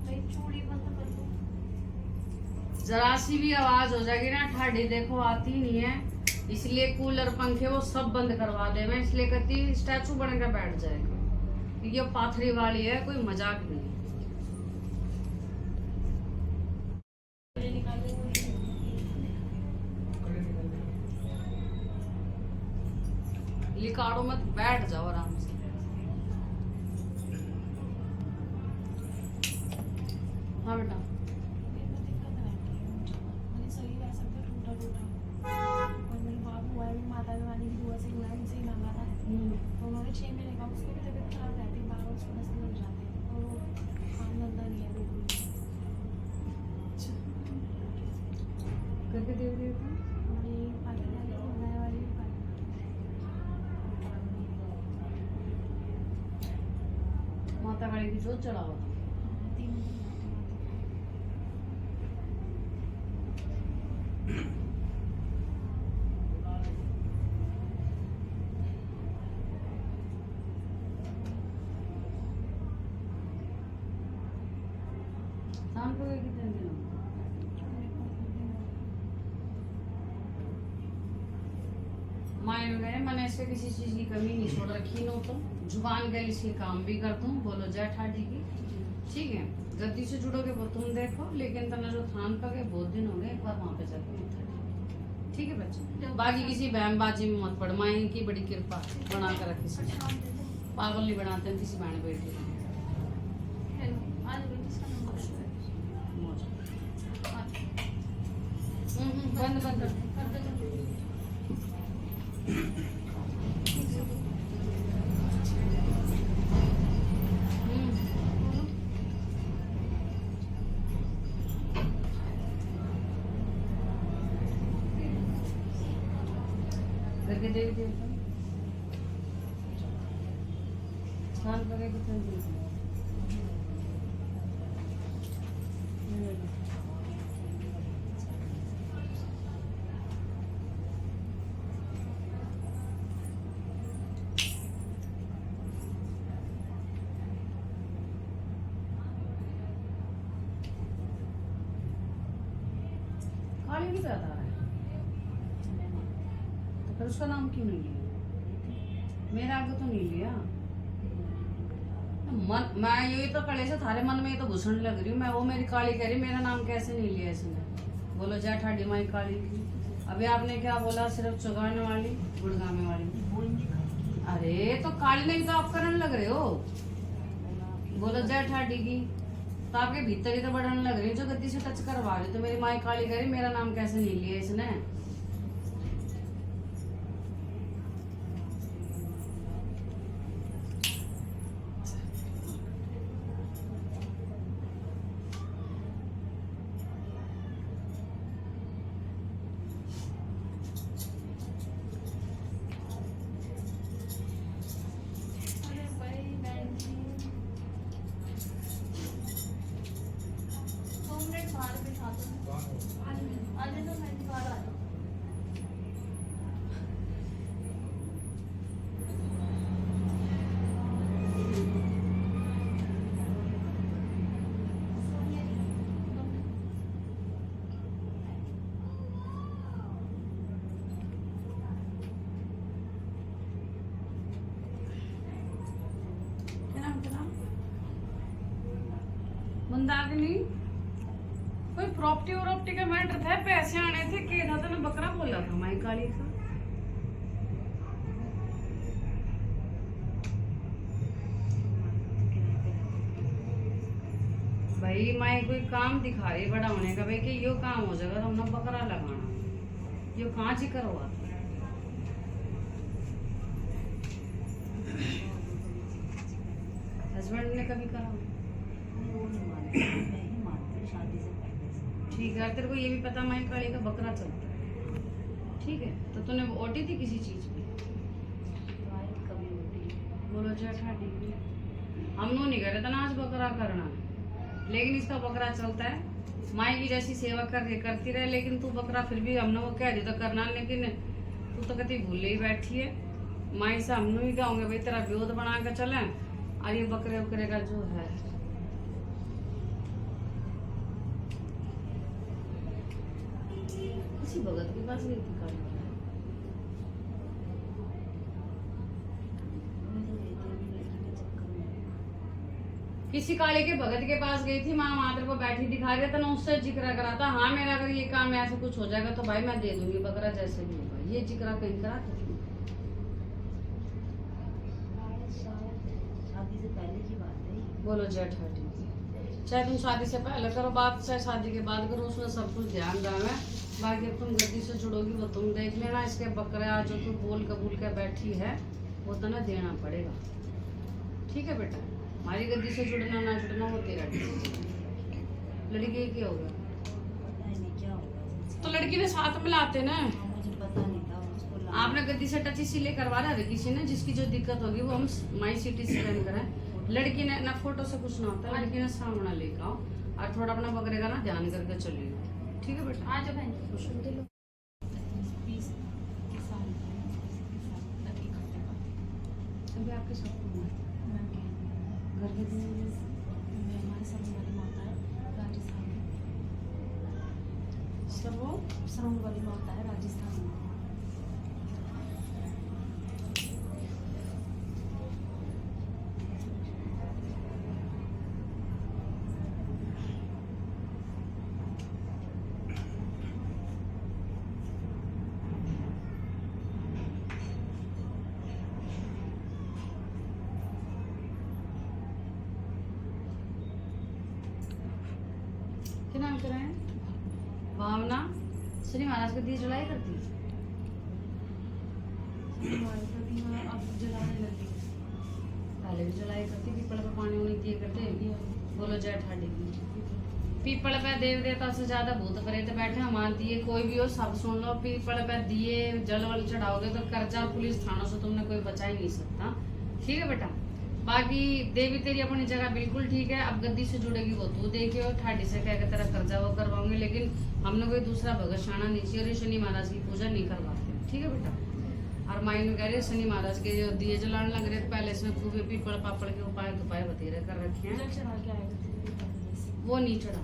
भाई चूड़ी बंद कर दो जरा सी भी आवाज हो जाएगी ना ठाडी देखो आती नहीं है इसलिए कूलर पंखे वो सब बंद करवा दे मैं इसलिए कहती स्टैचू बनकर बैठ जाएगा क्योंकि ये पाथरी वाली है कोई मजाक नहीं है लिकाड़ो मत बैठ जाओ आराम से हाँ बेटा मेरे शरीर ऐसा था टूटा टूटा और मेरे बाबू हुआ है माता रानी की दुआ से हुआ है उनसे ही मांगा था तो उन्होंने 6 महीने का उसकी भी तबीयत खराब रहती है बार उसको नस्ल लग जाते हैं और वो काम धंधा नहीं है बिल्कुल करके देख रही हो और ये पानी वाली नया वाली माता काली की जोत चढ़ाओ 3 शाम को कितने दिन हो मायने गए मैंने ऐसे किसी चीज की कमी नहीं छोड़ रखी नो तो जुबान के लिए काम भी कर दूं बोलो जय ठाडी की ठीक है गद्दी से जुड़ोगे वो तुम देखो लेकिन तना जो थान पके बहुत दिन हो गए एक बार वहां पे जाके मत ठीक है बच्चे बाकी किसी बहनबाजी में मत पड़ माई की बड़ी कृपा बना कर रखी सी पागल नहीं बनाते हैं किसी बहन बेटी बंद बंद करके देख दे स्नान करके कितने दिन लड़की पे बता रहा है, तो फिर उसका नाम क्यों नहीं लिया? मेरा आगे तो नहीं लिया। मन मैं यही तो कड़े से थारे मन में ये तो घुसने लग रही हूँ मैं। वो मेरी काली कह रही मेरा नाम कैसे नहीं लिया इसने। बोलो जय ठाडी माई काली की। अभी आपने क्या बोला? सिर्फ चुगाने वाली, गुड़गामे वाली। अरे तो काली नहीं तो आप करने लग रहे हो। बोलो जय ठाडी की, तो आपके भीतर ही तो बढ़ने लग रही है। जो गद्दी से टच करवा रही तो मेरी माई काली कह रही मेरा नाम कैसे नहीं लिया इसने। अरे भाई बहन जी 2 मिनट बाहर बिठा दो। आने दो मैं बाहर आ जाऊँ। क्या नाम? मंदाकिनी। कोई प्रॉपर्टी का मैटर था, पैसे आने थे, के था तो ने बकरा बोला था माई काली का। भाई माई कोई काम दिखा रही बड़ा होने का भाई कि यो काम हो जाएगा तो हमने बकरा लगाना। यो कहाँ जी करवा हस्बैंड ने कभी करा? वो नहीं मानती, मैं ही मानती हूँ शादी से पहले से। ठीक है, तेरे को ये भी पता माई काली का बकरा चलता है, ठीक है? तो तूने ओटी थी किसी चीज की? तुम्हारी कभी होती बोलो जय ठाडी की। हम नो नहीं करे तना आज बकरा करना, लेकिन इसका बकरा चलता है। माई की जैसी सेवा करती रहे, लेकिन तू बकरा फिर भी हमने वो कह दी तो करना, लेकिन तू तो कभी भूले ही बैठी है। माई से हमने ही कहोगे भाई तेरा विरोध बना के चले, और ये बकरे उकरे का जो है किसी भगत के पास गई थी कल। किसी काले के भगत के पास गई थी, माँ मात्र को बैठी दिखा रहे थे ना, उससे जिक्र करा था। हाँ मेरा अगर ये काम ऐसा कुछ हो जाएगा तो भाई मैं दे दूंगी बकरा जैसे भी होगा। ये जिक्र कहीं करा था? शादी से पहले की बात है ये। बोलो जय ठाडी की। चाहे तुम शादी से पहले करो बात, चाहे शादी के बाद करो, उसमें सब कुछ ध्यान रहा है। बाकी अब तुम गद्दी से जुड़ोगी वो तुम देख लेना। इसके बकरा जो तू बोल कबूल के बैठी है वो तो ना देना पड़ेगा, ठीक है बेटा? हमारी गद्दी से जुड़ना ना जुड़ना वो तेरा डिसीजन। लड़की क्या होगा? पता ही नहीं क्या होगा। तो लड़की ने साथ में लाते ना। मुझे पता नहीं था उसको आपने गद्दी से टच इसीलिए करवा रहा है किसी ने, जिसकी जो दिक्कत होगी वो हम माई सिटी स्कैन कराएं। लड़की ने ना फोटो से कुछ ना होता, लड़की ने सामना लेकर आओ और थोड़ा अपना बकरे का ना ध्यान करके चलिएगा, ठीक है बेटा? आ जाओ बहन जी। खुश हो। 20 के साल लड़की खाते खाते अभी आपके साथ कौन है? घर के दिन मैं हमारे सरम वाली माता है राजस्थान में। सब वो सरम वाली माता है राजस्थान में। क्या नाम करा है? भावना। श्री महाराज का दिया जलाई करती है? हमारे घर भी यहाँ अब जलाने लगी। पहले भी जलाई करती, पीपल पे पानी उनी दिए करते। बोलो जय ठाडी की। पीपल पे देव देवता से ज्यादा भूत प्रेत बैठे हमारे दिए, कोई भी हो सब सुन लो। पीपल पे दिए जल वल चढ़ाओगे तो कर्जा पुलिस थानों से तुमने कोई बचा ही नहीं सकता, ठीक है बेटा? बाकी देवी तेरी अपनी जगह बिल्कुल ठीक है। अब गद्दी से जुड़ेगी वो तू देखियो, ठाडी से कह के तेरा कर्जा वो करवाऊंगे, लेकिन हमने कोई दूसरा भगत शाना नहीं चाहिए। शनि महाराज की पूजा नहीं करवाते, ठीक है बेटा? और माई में कह रही है शनि महाराज के जो दिए जलाने लग रहे पहले इसमें खूब पीपल पापड़ के उपाय बतेरे कर रखे हैं, जल चढ़ा के आएगा वो नहीं चढ़ा,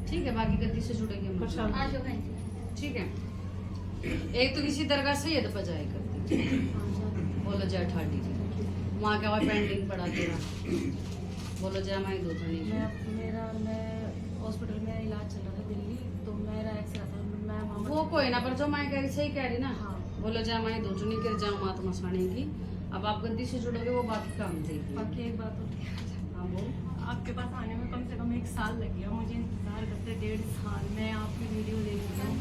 ठीक है? बाकी गद्दी से जुड़ेगी हम। आ जाओ बहन जी। ठीक है। एक तो किसी दरगाह से यद बजाए करते बोलो जय ठाडी वहाँ क्या हुआ पेंडिंग पड़ा तेरा बोलो जय माई दूधनी मैं हॉस्पिटल में इलाज चल रहा था दिल्ली, तो मेरा एक्सरा था, मैं मामा वो कोई ना, पर जो मैं कह रही सही कह रही ना। हाँ। बोलो जय माई दूधनी गिर जाऊँ मात मसाने की। अब आप गद्दी से जुड़ोगे वो बाकी काम देगी। बाकी एक बात होती है, हाँ बोल। आपके पास आने में कम से कम 1 साल लग गया मुझे इंतजार करते, 1.5 साल। मैं आपकी वीडियो देख रही हूँ,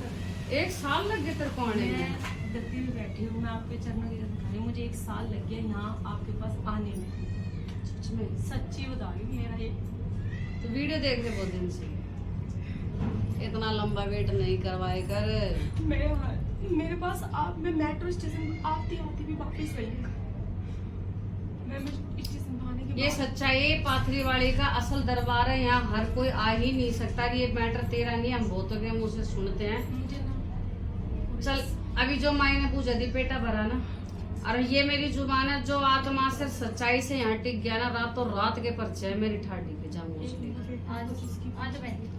1 साल लग गया तेरे को आने मैं में? गद्दी में बैठी हूँ, मैं आपके चरणों की रख रही हूँ, मुझे 1 साल लग गया यहाँ आपके पास आने में। सच में? सच्ची बता रही हूँ, मेरा ये तो वीडियो देख रहे बहुत दिन से, इतना लंबा वेट नहीं करवाए कर। मेरे पास आप, मैं मेट्रो स्टेशन आती आती भी वापस गई हूँ। मैं स्टेशन पर आने के ये बाद सच्चाई पाथरी वाली का असल दरबार है, यहाँ हर कोई आ ही नहीं सकता। ये मैटर तेरा नहीं, हम बहुतों के मुंह से सुनते हैं। मुझे ना चल अभी जो माई ने पूछा दी पेटा भरा ना, और ये मेरी जुबान है, जो आत्मा से सच्चाई से यहाँ टिक गया ना, रातों रात के परिचय है मेरी ठाडी के जाम आज बैठी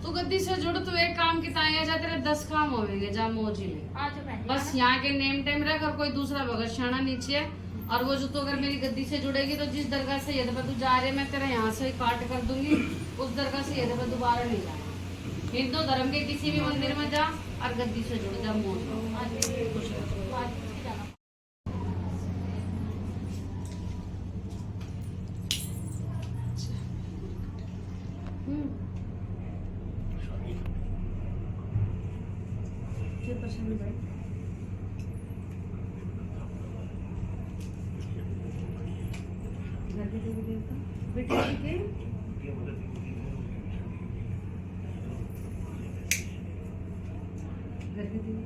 तू गद्दी से जुड़, तू एक काम की ताया जा, तेरे 10 काम होंगे जा मोजी ले। आज बैठी बस यहाँ के नेम टेम रख, और कोई दूसरा भगत शाना नीचे है। और वो जो तो अगर मेरी गद्दी से जुड़ेगी तो जिस दरगाह से यदि तू जा रहे, मैं तेरा यहाँ से काट कर दूंगी, उस दरगाह से यदि दोबारा नहीं जाना। हिंदू धर्म के किसी भी मंदिर में जा और गद्दी से जुड़ जा मोज। बेटे ठीक है? घर के देवी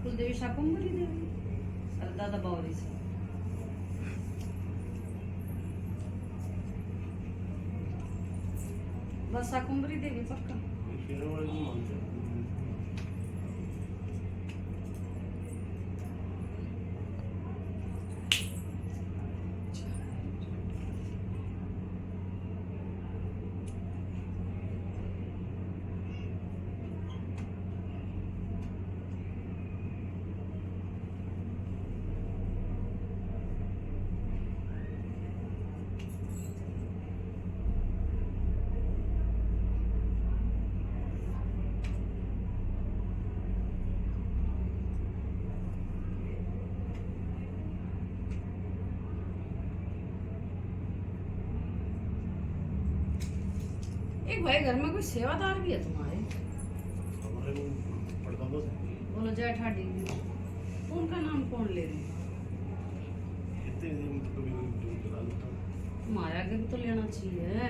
कुलदेवी शाकुंभरी देवी और दादा बावरी से बस शाकुंभरी देवी पक्का। एक भाई घर में कोई सेवादार भी है तुम्हारे? बोलो जय ठाडी उनका नाम कौन ले रहे? तुम्हारे आगे भी तो लेना चाहिए।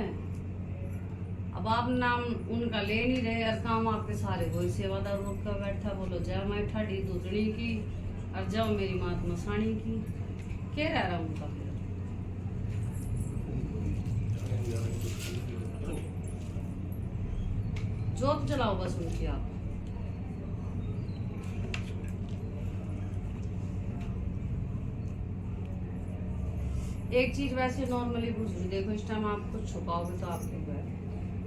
अब आप नाम उनका ले नहीं रहे और काम आपके सारे कोई सेवादार रोक कर बैठा। बोलो जय मैं ठाडी दूधनी की और जाओ मेरी मात मसानी की। क्या रह रहा उनका? जोत जलाओ बस उनकी आप। एक चीज वैसे नॉर्मली पूछ रही, देखो इस टाइम आप कुछ छुपाओगे तो आपके घर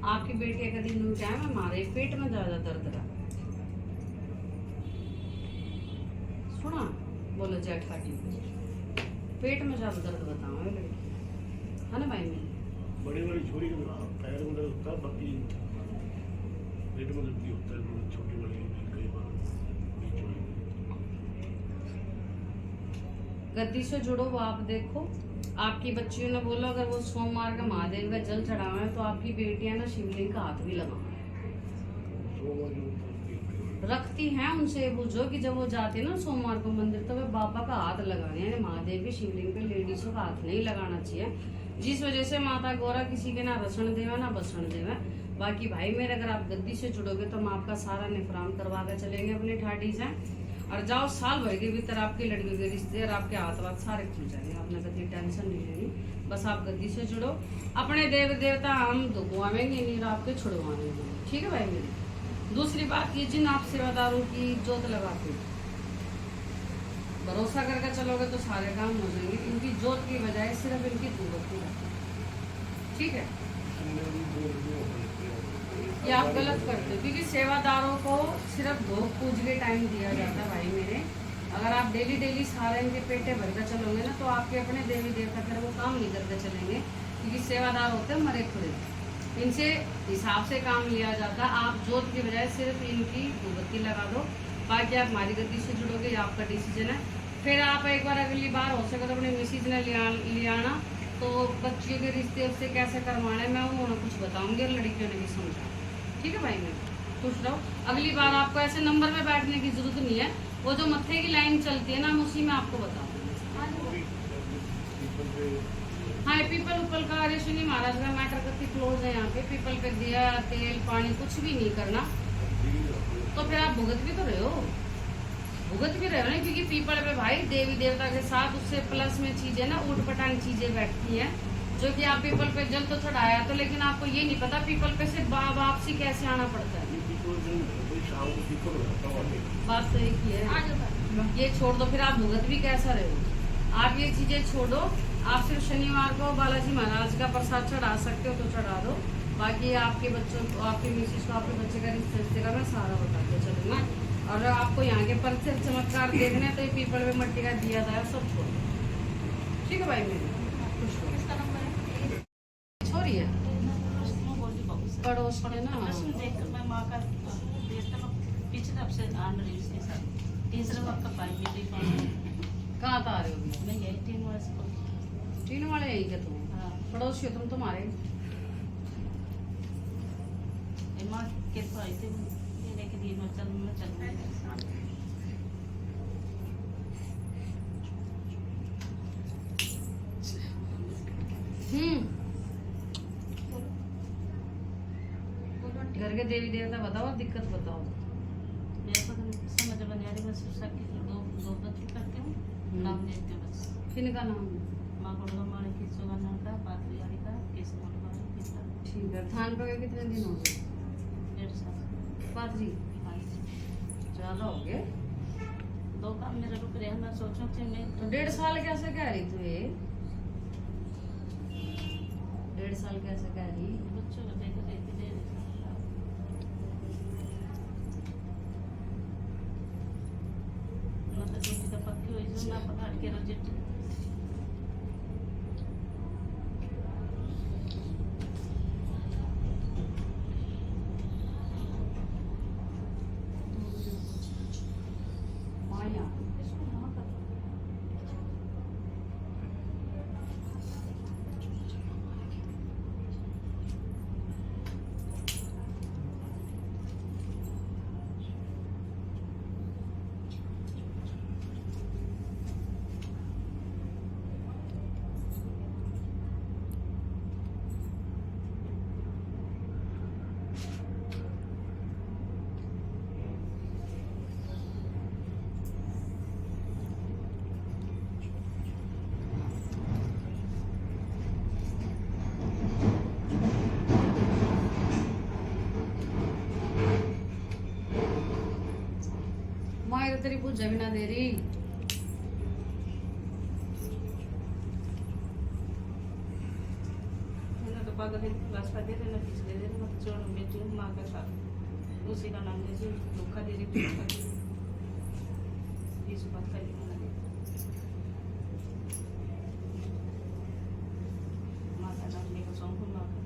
आपकी बेटी का दिन क्या है, हमारे पेट में ज्यादा दर्द रहा। सुना? बोलो जय ठाटी पेट में ज्यादा दर्द बताओ लड़की है ना भाई? मेरी बड़ी छोरी का पैर में दर्द होता है, बाकी पेट में दर्द होता है। छोटी वाली कई बार गद्दी से जुड़ो वो आप देखो। आपकी बच्चियों ने बोला अगर वो सोमवार का महादेव का जल चढ़ावे तो आपकी बेटियां ना शिवलिंग का हाथ भी लगाओ रखती हैं। उनसे पूछो कि जब वो जाते ना सोमवार को मंदिर तो वे बाबा का हाथ लगाने, यानी महादेव की शिवलिंग पे लेडीजों का हाथ नहीं लगाना चाहिए, जिस वजह से माता गौरा किसी के ना रसण देवे ना बसण देवे। बाकी भाई मेरे अगर आप गद्दी से जुड़ोगे तो हम आपका सारा निफरान करवा कर चलेंगे अपनी ठाडी से। और जाओ साल भर के भीतर आपकी लड़की के रिश्ते और आपके हाथ वाथ सारे खुल जाएंगे। आपने कभी टेंशन नहीं लेनी, बस आप गद्दी से जुड़ो। अपने देव देवता हम दुखवाएंगे नहीं, आपके छुड़वाएंगे। ठीक है भाई मेरी? दूसरी बात ये, जिन आप सेवादारों की जोत लगाते हो भरोसा करके चलोगे तो सारे काम हो जाएंगे। इनकी जोत की बजाय सिर्फ इनकी दूरत की रहती है। ठीक है, हमने अभी 2 लड़कियों को किया है। ये आप गलत करते हो, क्योंकि सेवादारों को सिर्फ भोग पूज के टाइम दिया जाता है भाई मेरे। अगर आप डेली डेली सारे इनके पेटे भर कर चलोगे ना, तो आपके अपने देवी देवता फिर वो काम नहीं करते चलेंगे, क्योंकि सेवादार होते हैं मरे खुरे। इनसे हिसाब से काम लिया जाता है। आप जोत की बजाय सिर्फ इनकी धूपबत्ती लगा दो, बाकी आप हमारी गद्दी से जुड़ोगे, ये आपका डिसीजन है। फिर आप एक बार अगली बार हो सके तो अपने मिसिज ने ले आना, तो बच्चियों के रिश्ते उससे कैसे करवाना है मैं उन्होंने कुछ बताऊंगी और लड़कियों ने भी समझा। ठीक है भाई, मैं खुश रहो। अगली बार आपको ऐसे नंबर में बैठने की जरूरत नहीं है, वो जो मत्थे की लाइन चलती है ना, हम उसी में आपको बताऊंगी। हाँ, ये पीपल उपल का ऋषि महाराज का मैटर करके क्लोज है यहाँ पे। पीपल पे दिया तेल पानी कुछ भी नहीं करना, तो फिर आप भुगत भी तो रहे हो, भुगत भी रहे हो ना, क्योंकि पीपल पे भाई देवी देवता के साथ उससे प्लस में चीजें ना ऊट पटांग चीजें बैठती हैं, जो कि आप पीपल पे जल तो चढ़ाया तो, लेकिन आपको ये नहीं पता पीपल पे से वापसी कैसे आना पड़ता है। शाम को पीपल रहता हूँ। बात तो एक ही है, ये छोड़ दो, फिर आप भुगत भी कैसा रहे हो। आप ये चीजें छोड़ो, आप सिर्फ शनिवार को बालाजी महाराज का प्रसाद चढ़ा सकते हो तो चढ़ा दो, बाकी आपके बच्चों को, आपके मिसेज को, आपके बच्चे का रिश्ते का मैं सारा बताते चलूँगा। और आपको यहाँ के परिचय चमत्कार देखने तो ये पीपल में मट्टी का दिया था सब छोड़। ठीक है भाई, मेरे खुश हो। इसका नंबर है छोरी है वो बोली बहुत से पड़ोस में ना, उसमें देखकर मैं माँ का देखकर मैं पिछले हफ्ते आन रही उसके साथ, तीसरे वक्त का पाई भी कहाँ था आ रहे हो अभी? मैं यही 3 वर्ष को। तीन वाले यही के तुम हाँ, पड़ोसी हो तुम, तुम्हारे माँ के तो आई थी लेने के लिए मैं चल घर के देवी देवता बताओ और दिक्कत बताओ। मेरे को तो समझ बन जा रही, बस सबके दो बच्चे करते हूँ, नाम देते हैं बस। किनका नाम है? माँ को मारे की सुगंधा का, पातली वाली का, किस किसका ठीक है। थान पे गए कितने दिन हो गए? 1.5 साल। पादरी ज्यादा हो गए। 2 काम मेरे रुक रहे हैं, मैं सोचूं कि मैं तो 1.5 साल कैसे कह रही तू ये? 1.5 साल कैसे कह रही? बच्चों को देख देती दे मैं तो देखी तो पक्की हुई जो ना पकड़ के रोजेटी माया इसको ना कर माया तो तेरी पूजा भी ना दे रही। मैंने तो पागल है रास्ता दे देना पिछले दिन मत छोड़ बेटी माँ का साथ उसी का नाम जैसे धोखा दे रही इस बात का माता नाम लेकर सौंपू माँ का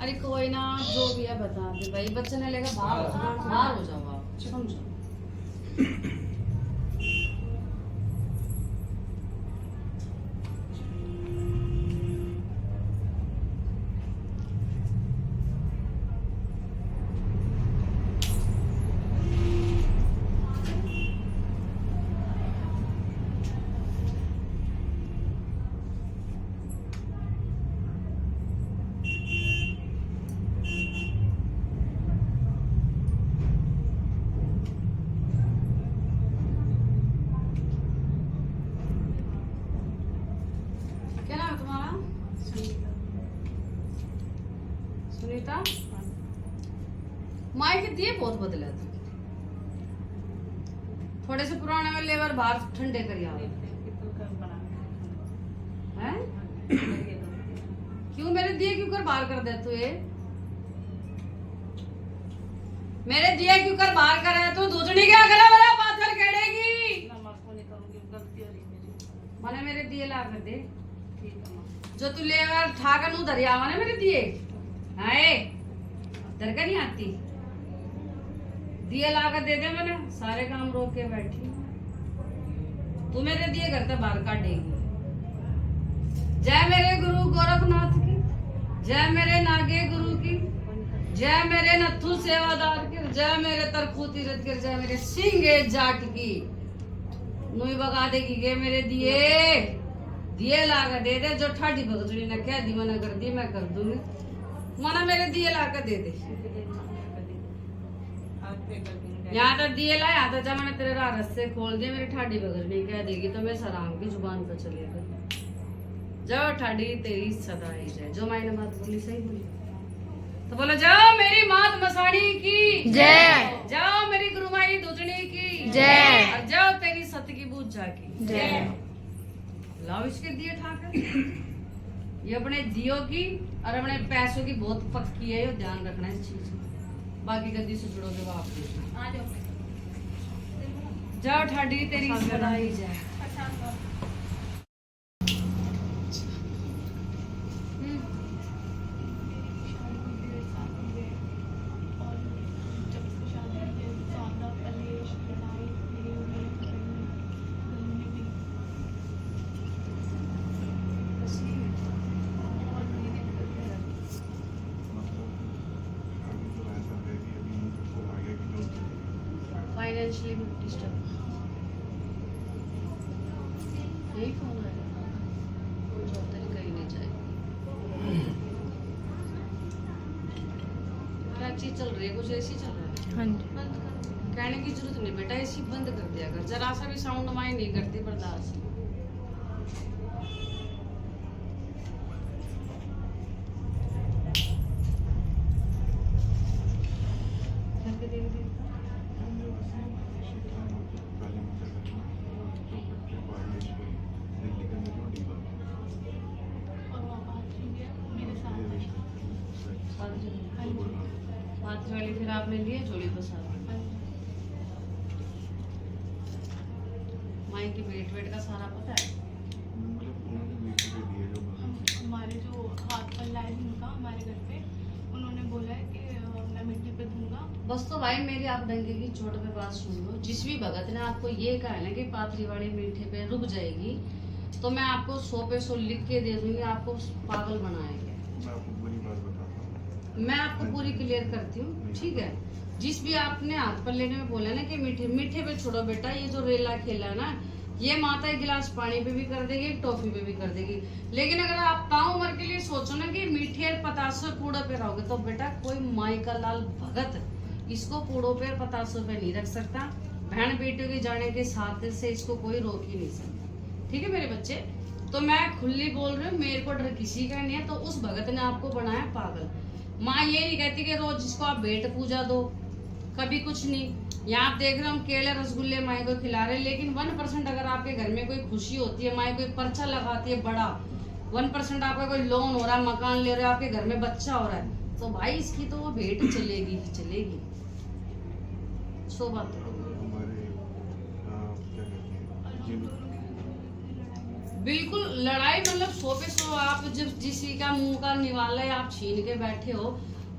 अरे कोई ना, जो भी है बता दे भाई, बच्चे ने लेकर बाहर हो जाओ आप, समझो। दिए बहुत बदले थे। थोड़े से पुराने में लेवर बाहर ठंडे कर हैं? क्यों मेरे दिए क्यों कर बाहर कर दे तू? ये मेरे दिए क्यों कर बाहर कर रहे तू? दूसरी क्या करा मेरा पाथर कहेगी मैंने मेरे दिए ला कर दे जो तू लेवर ठाकर नू दरियावा ने मेरे दिए हाय दर का नहीं आती दिए ला कर दे दे मैंने सारे काम रोक के बैठी तू मेरे दिए घर से बाहर काटेगी। जय मेरे गुरु गोरखनाथ की, जय मेरे नागे गुरु की, जय मेरे नथु सेवादार की, जय मेरे तरखू तीरथ की, जय मेरे सिंगे जाट की। नुई बगा देगी के मेरे दिए ला कर दे दे जो ठाडी भगतड़ी ने कह दी मना कर दी मैं कर दूंगी मना मेरे दिए ला कर दे दे। यहाँ तक दिए ला यहाँ तक मैंने तेरे रस्ते खोल दिए मेरी ठाडी भगतड़ी कह देगी तो मैं सराम की जुबान पर चलेगा। जाओ ठाडी तेरी सदा ही जाए जो मैंने बात बोली सही बोली तो बोलो जाओ मेरी मात मसाणी की जय, जाओ मेरी गुरुमाई दूतनी की जय, और जाओ तेरी सत की बूझा की जय। लाओ इसके दिए ठाकर ये अपने दियो की और अपने पैसों की बहुत पक्की है ये ध्यान रखना इस चीज का। बाकी गद्दी से जुड़ोगे वो आप देखना। आ जाओ। जाओ ठाडी तेरी सदा ही जाए। फाइनेंशियली डिस्टर्ब यही फोन है जो तरीका ही नहीं जाए क्या चीज चल रही है कुछ ऐसी चल रहा है। हाँ जी। बंद कर कहने की जरूरत नहीं बेटा ऐसी बंद कर दिया कर जरा सा भी साउंड माई नहीं करती बर्दाश्त। हाथ वाली फिर आपने लिए जोड़ी पसार माई की वेट का सारा पता है। हमारे जो हाथ पर लाए उनका हमारे घर पे उन्होंने बोला है कि मैं मिट्टी पे दूंगा। बस तो भाई मेरी आप डंगे की चोट पे बात सुन लो। जिस भी भगत ने आपको ये कहा है ना कि पाथरी वाली मीठे पे रुक जाएगी तो मैं आपको 100 पे 100 लिख के दे दूंगी आपको पागल बनाएंगे। मैं आपको पूरी क्लियर करती हूँ ठीक है। जिस भी आपने हाथ पर लेने में बोला ना कि मीठे पे छोड़ो बेटा ये जो रेला खेला है ना ये माता एक गिलास पानी पे भी कर देगी टॉफी पे भी कर देगी। लेकिन अगर आप ताऊ उम्र के लिए सोचो ना कि मीठे पतासों कूड़े पे रहोगे तो बेटा कोई माई का लाल भगत इसको कूड़ों पे पतासों पे नहीं रख सकता। बहन बेटियों के जाने के साथ से इसको कोई रोक ही नहीं सकता। ठीक है मेरे बच्चे। तो मैं खुली बोल रही हूँ मेरे को डर किसी का नहीं है। तो उस भगत ने आपको बनाया पागल। माँ ये नहीं कहती कि रोज जिसको आप भेंट पूजा दो कभी कुछ नहीं। यहाँ आप देख रहे हो हम केले रसगुल्ले माई को खिला रहे हैं लेकिन 1% अगर आपके घर में कोई खुशी होती है माई कोई पर्चा लगाती है बड़ा 1% आपका कोई लोन हो रहा है मकान ले रहे हो आपके घर में बच्चा हो रहा है तो भाई इसकी तो वो भेंट चलेगी ही चलेगी। 100 बात बिल्कुल लड़ाई मतलब 100 पे 100। आप जब किसी का मुंह का निवाला है आप छीन के बैठे हो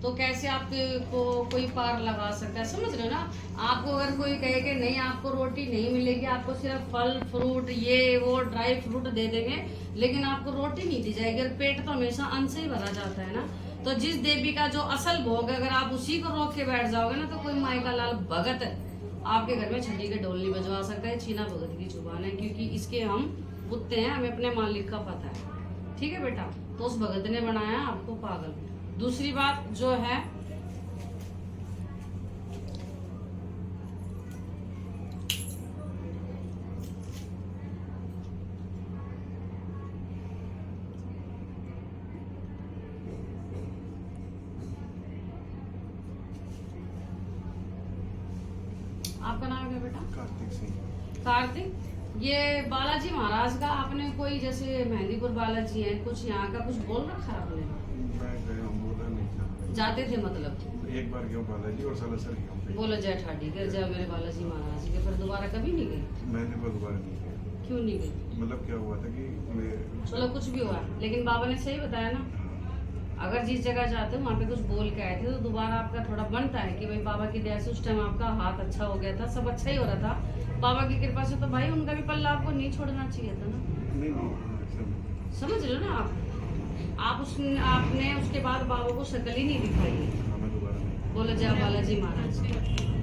तो कैसे आपको कोई पार लगा सकता है समझ रहे हो ना। आपको अगर कोई कहे कि नहीं आपको रोटी नहीं मिलेगी आपको सिर्फ फल फ्रूट ये वो ड्राई फ्रूट दे देंगे लेकिन आपको रोटी नहीं दी जाएगी। और पेट तो हमेशा अन्न से ही भरा जाता है ना। तो जिस देवी का जो असल भोग है अगर आप उसी को रोक के बैठ जाओगे ना तो कोई माई का लाल भगत आपके घर में छड़ी के ढोल नहीं बजवा सकता है। छीना भगत की जुबान है क्योंकि इसके हम बुत्ते हैं हमें अपने मालिक का पता है। ठीक है बेटा। तो उस भगत ने बनाया आपको पागल। दूसरी बात जो है कार्तिक सिंह। कार्तिक, ये बालाजी महाराज का आपने कोई जैसे मेहंदीपुर बालाजी है कुछ यहाँ का कुछ बोल रखा है आपने? मैं गया हूँ, बोला नहीं था। जाते थे मतलब? एक बार गया हूँ बालाजी और सालासर गया हूँ। बोला जय ठाडी कर जय मेरे बालाजी महाराज के, फिर दोबारा कभी नहीं गए? मैंने कोई दोबारा नहीं गया। क्यों नहीं गए? मतलब क्या हुआ था कि मैं चलो कुछ भी हुआ, लेकिन बाबा ने सही बताया ना, अगर जिस जगह जाते हो वहाँ पे कुछ बोल के आए थे तो दोबारा आपका थोड़ा बनता है कि भाई बाबा की दया से उस टाइम आपका हाथ अच्छा हो गया था, सब अच्छा ही हो रहा था बाबा की कृपा से, तो भाई उनका भी पल्ला आपको नहीं छोड़ना चाहिए था ना। नहीं ऐसा नहीं। समझ लो ना आप आपने उसके बाद बाबा को शक्ल ही नहीं दिखाई है। हाँ, मैं दोबारा नहीं। बोले जय बालाजी महाराज।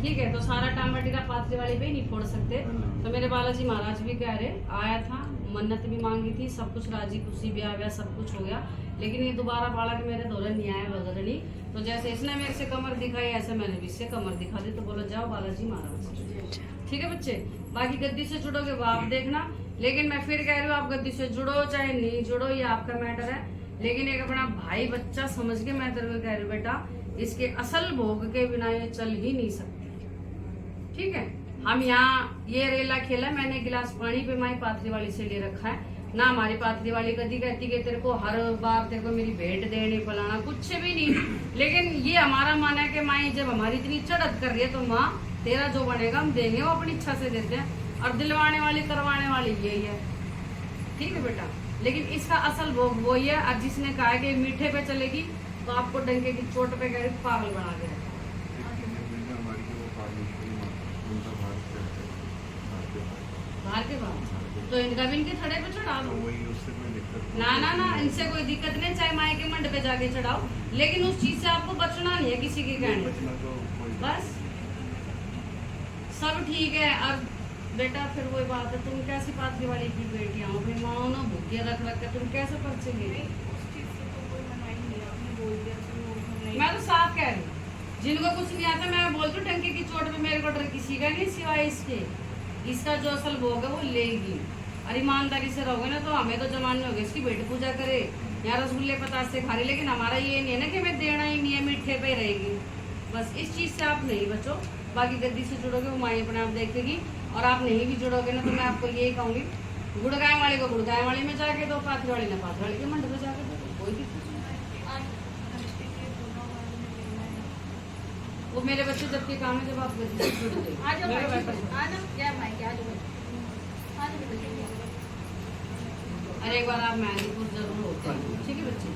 ठीक है, तो सारा टामाटी का पात्री वाली पे नहीं फोड़ सकते, तो मेरे बालाजी महाराज भी कह रहे आया था, मन्नत भी मांगी थी, सब कुछ राजी खुशी भी आ गया, सब कुछ हो गया, लेकिन ये दोबारा बालक मेरे दौरे नहीं आया बगरनी। तो जैसे इसने मेरे से कमर दिखाई ऐसे मैंने भी इससे कमर दिखा दी, तो बोलो जाओ बालाजी महाराज। ठीक है बच्चे, बाकी गद्दी से जुड़ोगे वो आप देखना, लेकिन मैं फिर कह रही हूँ आप गद्दी से जुड़ो चाहे नहीं जुड़ो ये आपका मैटर है, लेकिन एक अपना भाई बच्चा समझ के मैं तेरे को कह रही हूँ बेटा, इसके असल भोग के बिना ये चल ही नहीं सकती। ठीक है, हम यहाँ ये रेला खेला, मैंने गिलास पानी पे माई पाथरी वाली से ले रखा है ना, हमारी पाथरी वाली कदी कहती कि तेरे को हर बार तेरे को मेरी भेंट देनी फलाना कुछ भी नहीं, लेकिन ये हमारा मन है कि माई जब हमारी इतनी चढ़त कर रही है तो माँ तेरा जो बनेगा हम देंगे, वो अपनी इच्छा से देते हैं, और दिलवाने वाली करवाने वाली यही है। ठीक है बेटा, लेकिन इसका असल भोग वही है, और जिसने कहा है कि मीठे पे चलेगी तो आपको डंके की चोट पे कह पागल बना के रखा। हमारी जो वो पार्टी उनका बाहर के बाद तो इनका भी इनके थड़े पे चढ़ा दो। वही उससे कोई दिक्कत ना ना ना, इनसे कोई दिक्कत नहीं, चाहे माए के मंड पे जाके चढ़ाओ, लेकिन उस चीज से आपको बचना नहीं है किसी के कहने। बचना तो कोई बस सब ठीक है। और बेटा फिर वही बात है, तुम कैसी पाथरी वाली की बेटियां हो, अपनी माँ ना भूखे रख रख के तुम कैसे परचेंगे? उस चीज़ से तो कोई मना ही नहीं, आपने बोल दिया तो नहीं। मैं तो साफ कह रही हूँ, जिनको कुछ नहीं आता मैं बोलती हूँ टंकी की चोट पे मेरे को डर किसी का नहीं सिवाय इसके, इसका जो असल भोग है वो लेगी, और ईमानदारी से रहोगे ना तो हमें तो जमाने हो गए इसकी भेंट पूजा करे या रसगुल्ले पतास से खा रही, लेकिन हमारा ये नहीं है ना कि हमें देना ही नहीं है, मीठे पे रहेगी। बस इस चीज़ से आप नहीं बचो, बाकी गद्दी से जुड़ोगे वो माई अपने आप देखेगी, और आप नहीं भी जुड़ोगे ना तो मैं आपको यही कहूँगी, गुड़गाय वाले को गुड़गाय वाले में जाके दो, पाथरी वाली ने पाथरी वाली के मंड पे जाके दो, कोई दिक्कत नहीं। वो मेरे बच्चे जब के काम है जब आप गद्दी से जुड़ गए। आ जाओ मेरा भाई, वैसा- आ जाओ क्या भाई, आ जाओ आ जाओ बेटा। अरे एक बार आप मेहंदीपुर जरूर होते हैं, ठीक है बच्चे।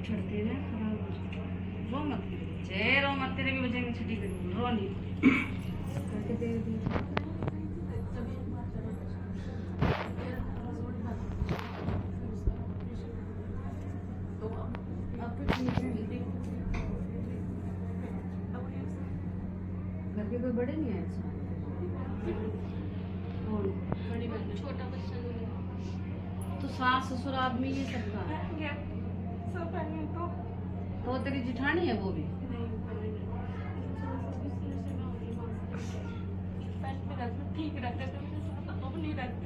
छड़ते ना खराब हो जाए, रो मत जय रो मत, तेरे भी बचेंगे छठी करी, रो नहीं करके दे दी। घर के कोई बड़े नहीं आए कौन? बड़ी बहन छोटा बच्चा नहीं है। तो सास ससुर आदमी ये सबका है, सब पहले तो तो तेरी जिठानी है वो भी? नहीं पहले में रखते ठीक रहते थे मेरे साथ, अब नहीं रहते।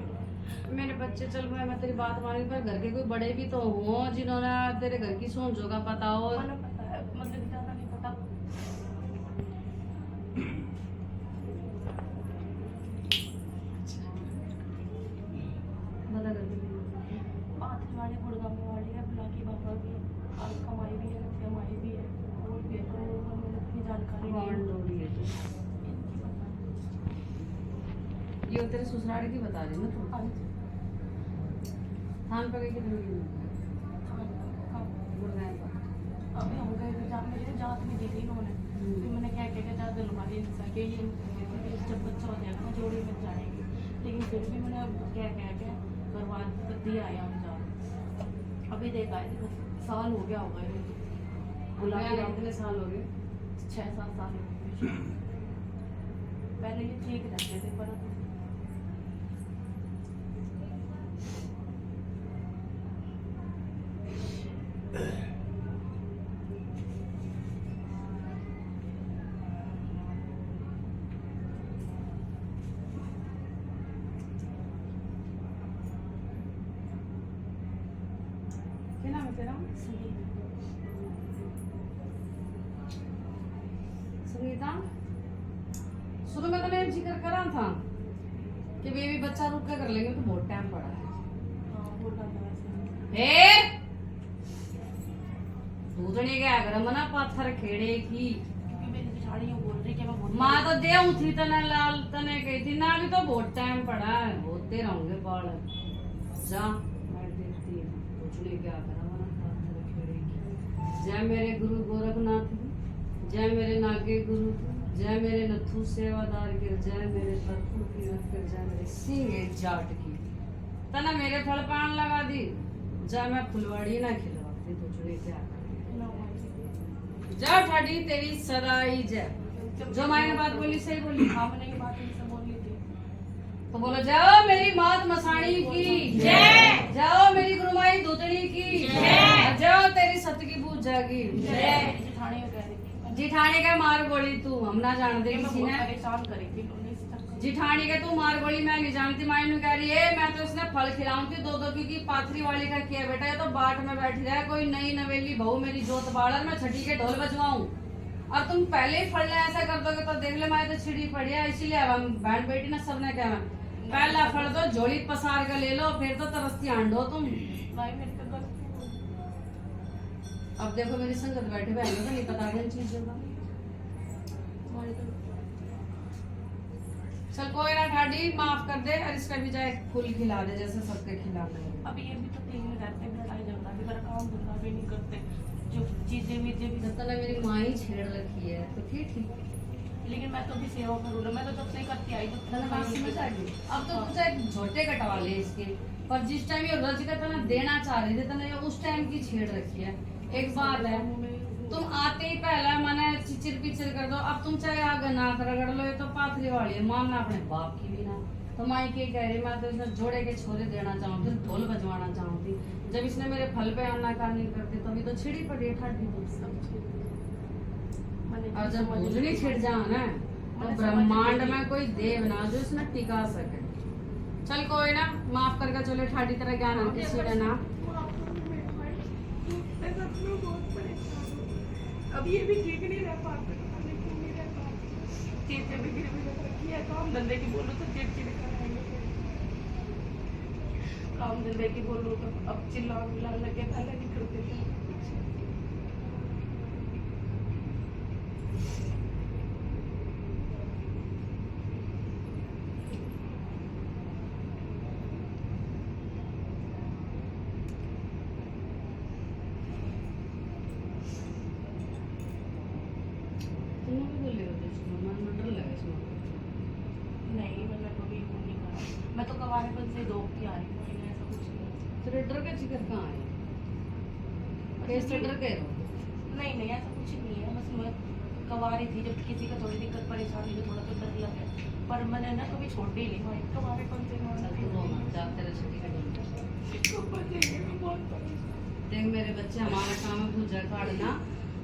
मेरे बच्चे चल भाई मैं तेरी बात मानी, पर घर के कोई बड़े भी तो हो जिन्होंने तेरे घर की सोचों का पता हो। उन्हें पता है, मतलब ज़्यादा नहीं पता। ये तेरे ससुराल की बता रही ना तू। हाँ जी। थान पर गई कितने दिन अभी हम गए थे जहाँ मेरी जाँच में दी थी इन्होंने, फिर मैंने क्या क्या जाँच दिलवाई इनसे कि ये जब बच्चा हो जाएगा ना जोड़ी में जाएंगे, लेकिन फिर भी मैंने क्या करवा दिया है हम जाँच। अभी देखा है साल हो गया होगा ये बुला के कितने साल हो गए? 6-7 साल हो गए। पहले ये ठीक रहते थे पर क्या नाम है तेरा? सुनीता, शुरू में तो मैंने जिक्र करा था कि बेबी बच्चा रुक के कर लेंगे तो बहुत टाइम पड़ा है। फिर दूधने के अगर मना पाथर खेड़े की क्योंकि मेरी पिछाड़ी यूं बोल रही कि मैं बहुत माँ तो दे थी तने लाल तने कही थी ना, अभी तो बहुत टाइम पड़ा है, होते रहूंगे बाल। जा मैं देखती हूँ दूधने क्या करा मना पाथर खेड़े की। जय मेरे गुरु गोरखनाथ, जय मेरे नागे गुरु, जय मेरे नथु सेवादार के, जय मेरे तरफू की रखकर, जय मेरे सिंह जाट की। तना मेरे फल पान लगा दी, जय मैं फुलवाड़ी ना खिलवाती तो चुने क्या जा ठाडी तेरी सदाई जय। जो मायने बात बोली सही बोली। हाँ मैंने ये बात इनसे बोली थी। तो बोलो जाओ मेरी मात मसाणी की जय, जाओ मेरी गुरुमाई दूतड़ी की जय, जाओ तेरी सत की पूज जागी जय। जिठानी में कह रही थी जिठानी का मार गोली तू हम ना जानते मैं किसी बहुत ने। परेशान करी थी इन्होंने इस चक्कर में। जिठानी के तू मार गोली मैं नहीं जानती, मायनू कह रही है मैं तो इसने फल खिलाऊंगी दो दो, क्योंकि पाथरी वाली का किया बेटा ये तो बाट में बैठी रहा है, कोई नई नवेली बहू मेरी जोत बाड़र मैं छठी के ढोल बजवाऊं और तुम पहले ही फल ऐसा कर दोगे तो देख ले मैं तो छिड़ी पड़ी है। इसीलिए हम बहन बेटी ने सबने कहा पहला फल तो झोली पसार कर ले लो, फिर तो तरसती आंडो तुम। भाई मेरे को गलती हो गई। अब देखो मेरी संगत बैठे बहन को नहीं पता इन चीजों का। तुम्हारी तो चल कोई ना ठाडी माफ कर दे और इसका भी चाहे फूल खिला दे जैसे सबके खिलाते हैं। अब ये भी तो तीन में रहते हैं, लड़ाई झगड़ा भी मेरा काम धंधा भी नहीं करते, जो चीजें भी जब तक मेरी माँ ही छेड़ रखी है तो फिर ठीक है। लेकिन मैं तो भी सेवा करूँ ना, मैं तो जब से ही करती आई तने बात समझ आ गई? अब तो कुछ एक झोटे कटवा ले इसके, पर जिस टाइम ये रज का तना देना चाह रही थी तने ये उस टाइम की छेड़ रखी है। एक बात है तुम आते ही पहला मैंने चिचिर पिचिर कर दो, अब तुम चाहे आगे नाक रगड़ लो, ये तो पाथरी वाली है, मानना अपने बाप की भी ना। तो माई के कह रही मैं तो इसने जोड़े के छोरे देना चाहूँ थी, ढोल बजवाना चाहूँ थी, जब इसने मेरे फल पे आनाकानी नहीं करती तभी तो छिड़ी पड़ी ठाडी और जब भूजनी छिड़ जाओ ना तो ब्रह्मांड में कोई देव ना जो इसमें टिका सके। चल कोई ना माफ करके चले ठाडी तरह ज्ञान हम किसी ने ना। अब ये भी ठीक नहीं रह पाते, क्यों नहीं रह पाते, चीजें भी गिरवी रख रखी है, काम धंधे की बोलो तो चिड़चिड़ कराएंगे, काम धंधे की बोलो तो अब चिल्ला मिला लगे, पहले नहीं करते थे। तुम भी बोले हो इसको मन में डर लगा इसमें। नहीं मैंने कभी वो नहीं करा, मैं तो कवारेपन से दोगती आ रही हूँ, मैंने ऐसा कुछ नहीं। तेरे डर का जिक्र कहाँ है? कैसे डर गए हो? नहीं नहीं ऐसा कुछ नहीं है, बस मैं कवारी थी, जब किसी का थोड़ी दिक्कत परेशानी तो थोड़ा तो डर लगे, पर मैंने ना कभी छोड़ी नहीं भाई, कवारेपन से चल तू रो मत, जा तेरा छठी का डर। देख मेरे बच्चे हमारा काम है पूजा काटना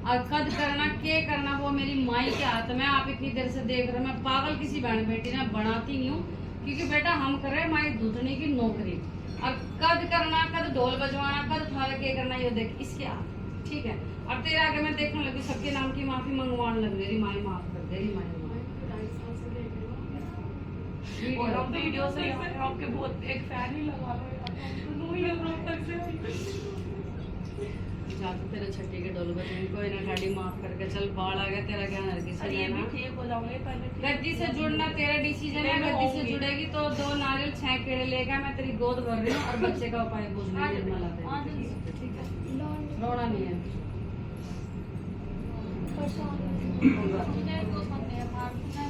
और कद करना के करना वो मेरी माई के हाथ में। आप इतनी देर से देख रहे हो, मैं पागल किसी बहन बेटी ने बनाती नहीं हूँ, क्योंकि बेटा हम कर रहे माई दूधनी की नौकरी और कद करना, कद ढोल बजवाना, कद थाला के करना ये देख इसके हाथ, ठीक है। अब तेरे आगे मैं देखने लगी सबके नाम की माफी मंगवाने लग रही, माई माफ कर दे रही माई और हम वीडियो से आपके बहुत एक फैन ही लगा लो यार, हम तो नहीं लग रहा तक से जा तो तेरे छठी के डोल बजे कोई ना गाड़ी माफ करके चल बाढ़ आ गया तेरा क्या हर किसी और ये ने भी ना ठीक हो जाऊंगे पहले ठीक। गद्दी से जुड़ना तेरा डिसीजन है। मैं गद्दी से होंगी। जुड़ेगी तो 2 नारियल 6 केड़े लेगा। मैं तेरी गोद भर रही हूँ और बच्चे का उपाय पूछने निर्मला पे। ठीक है रोना नहीं है। परसों होगा। मुझे 2 महीने बाद मैं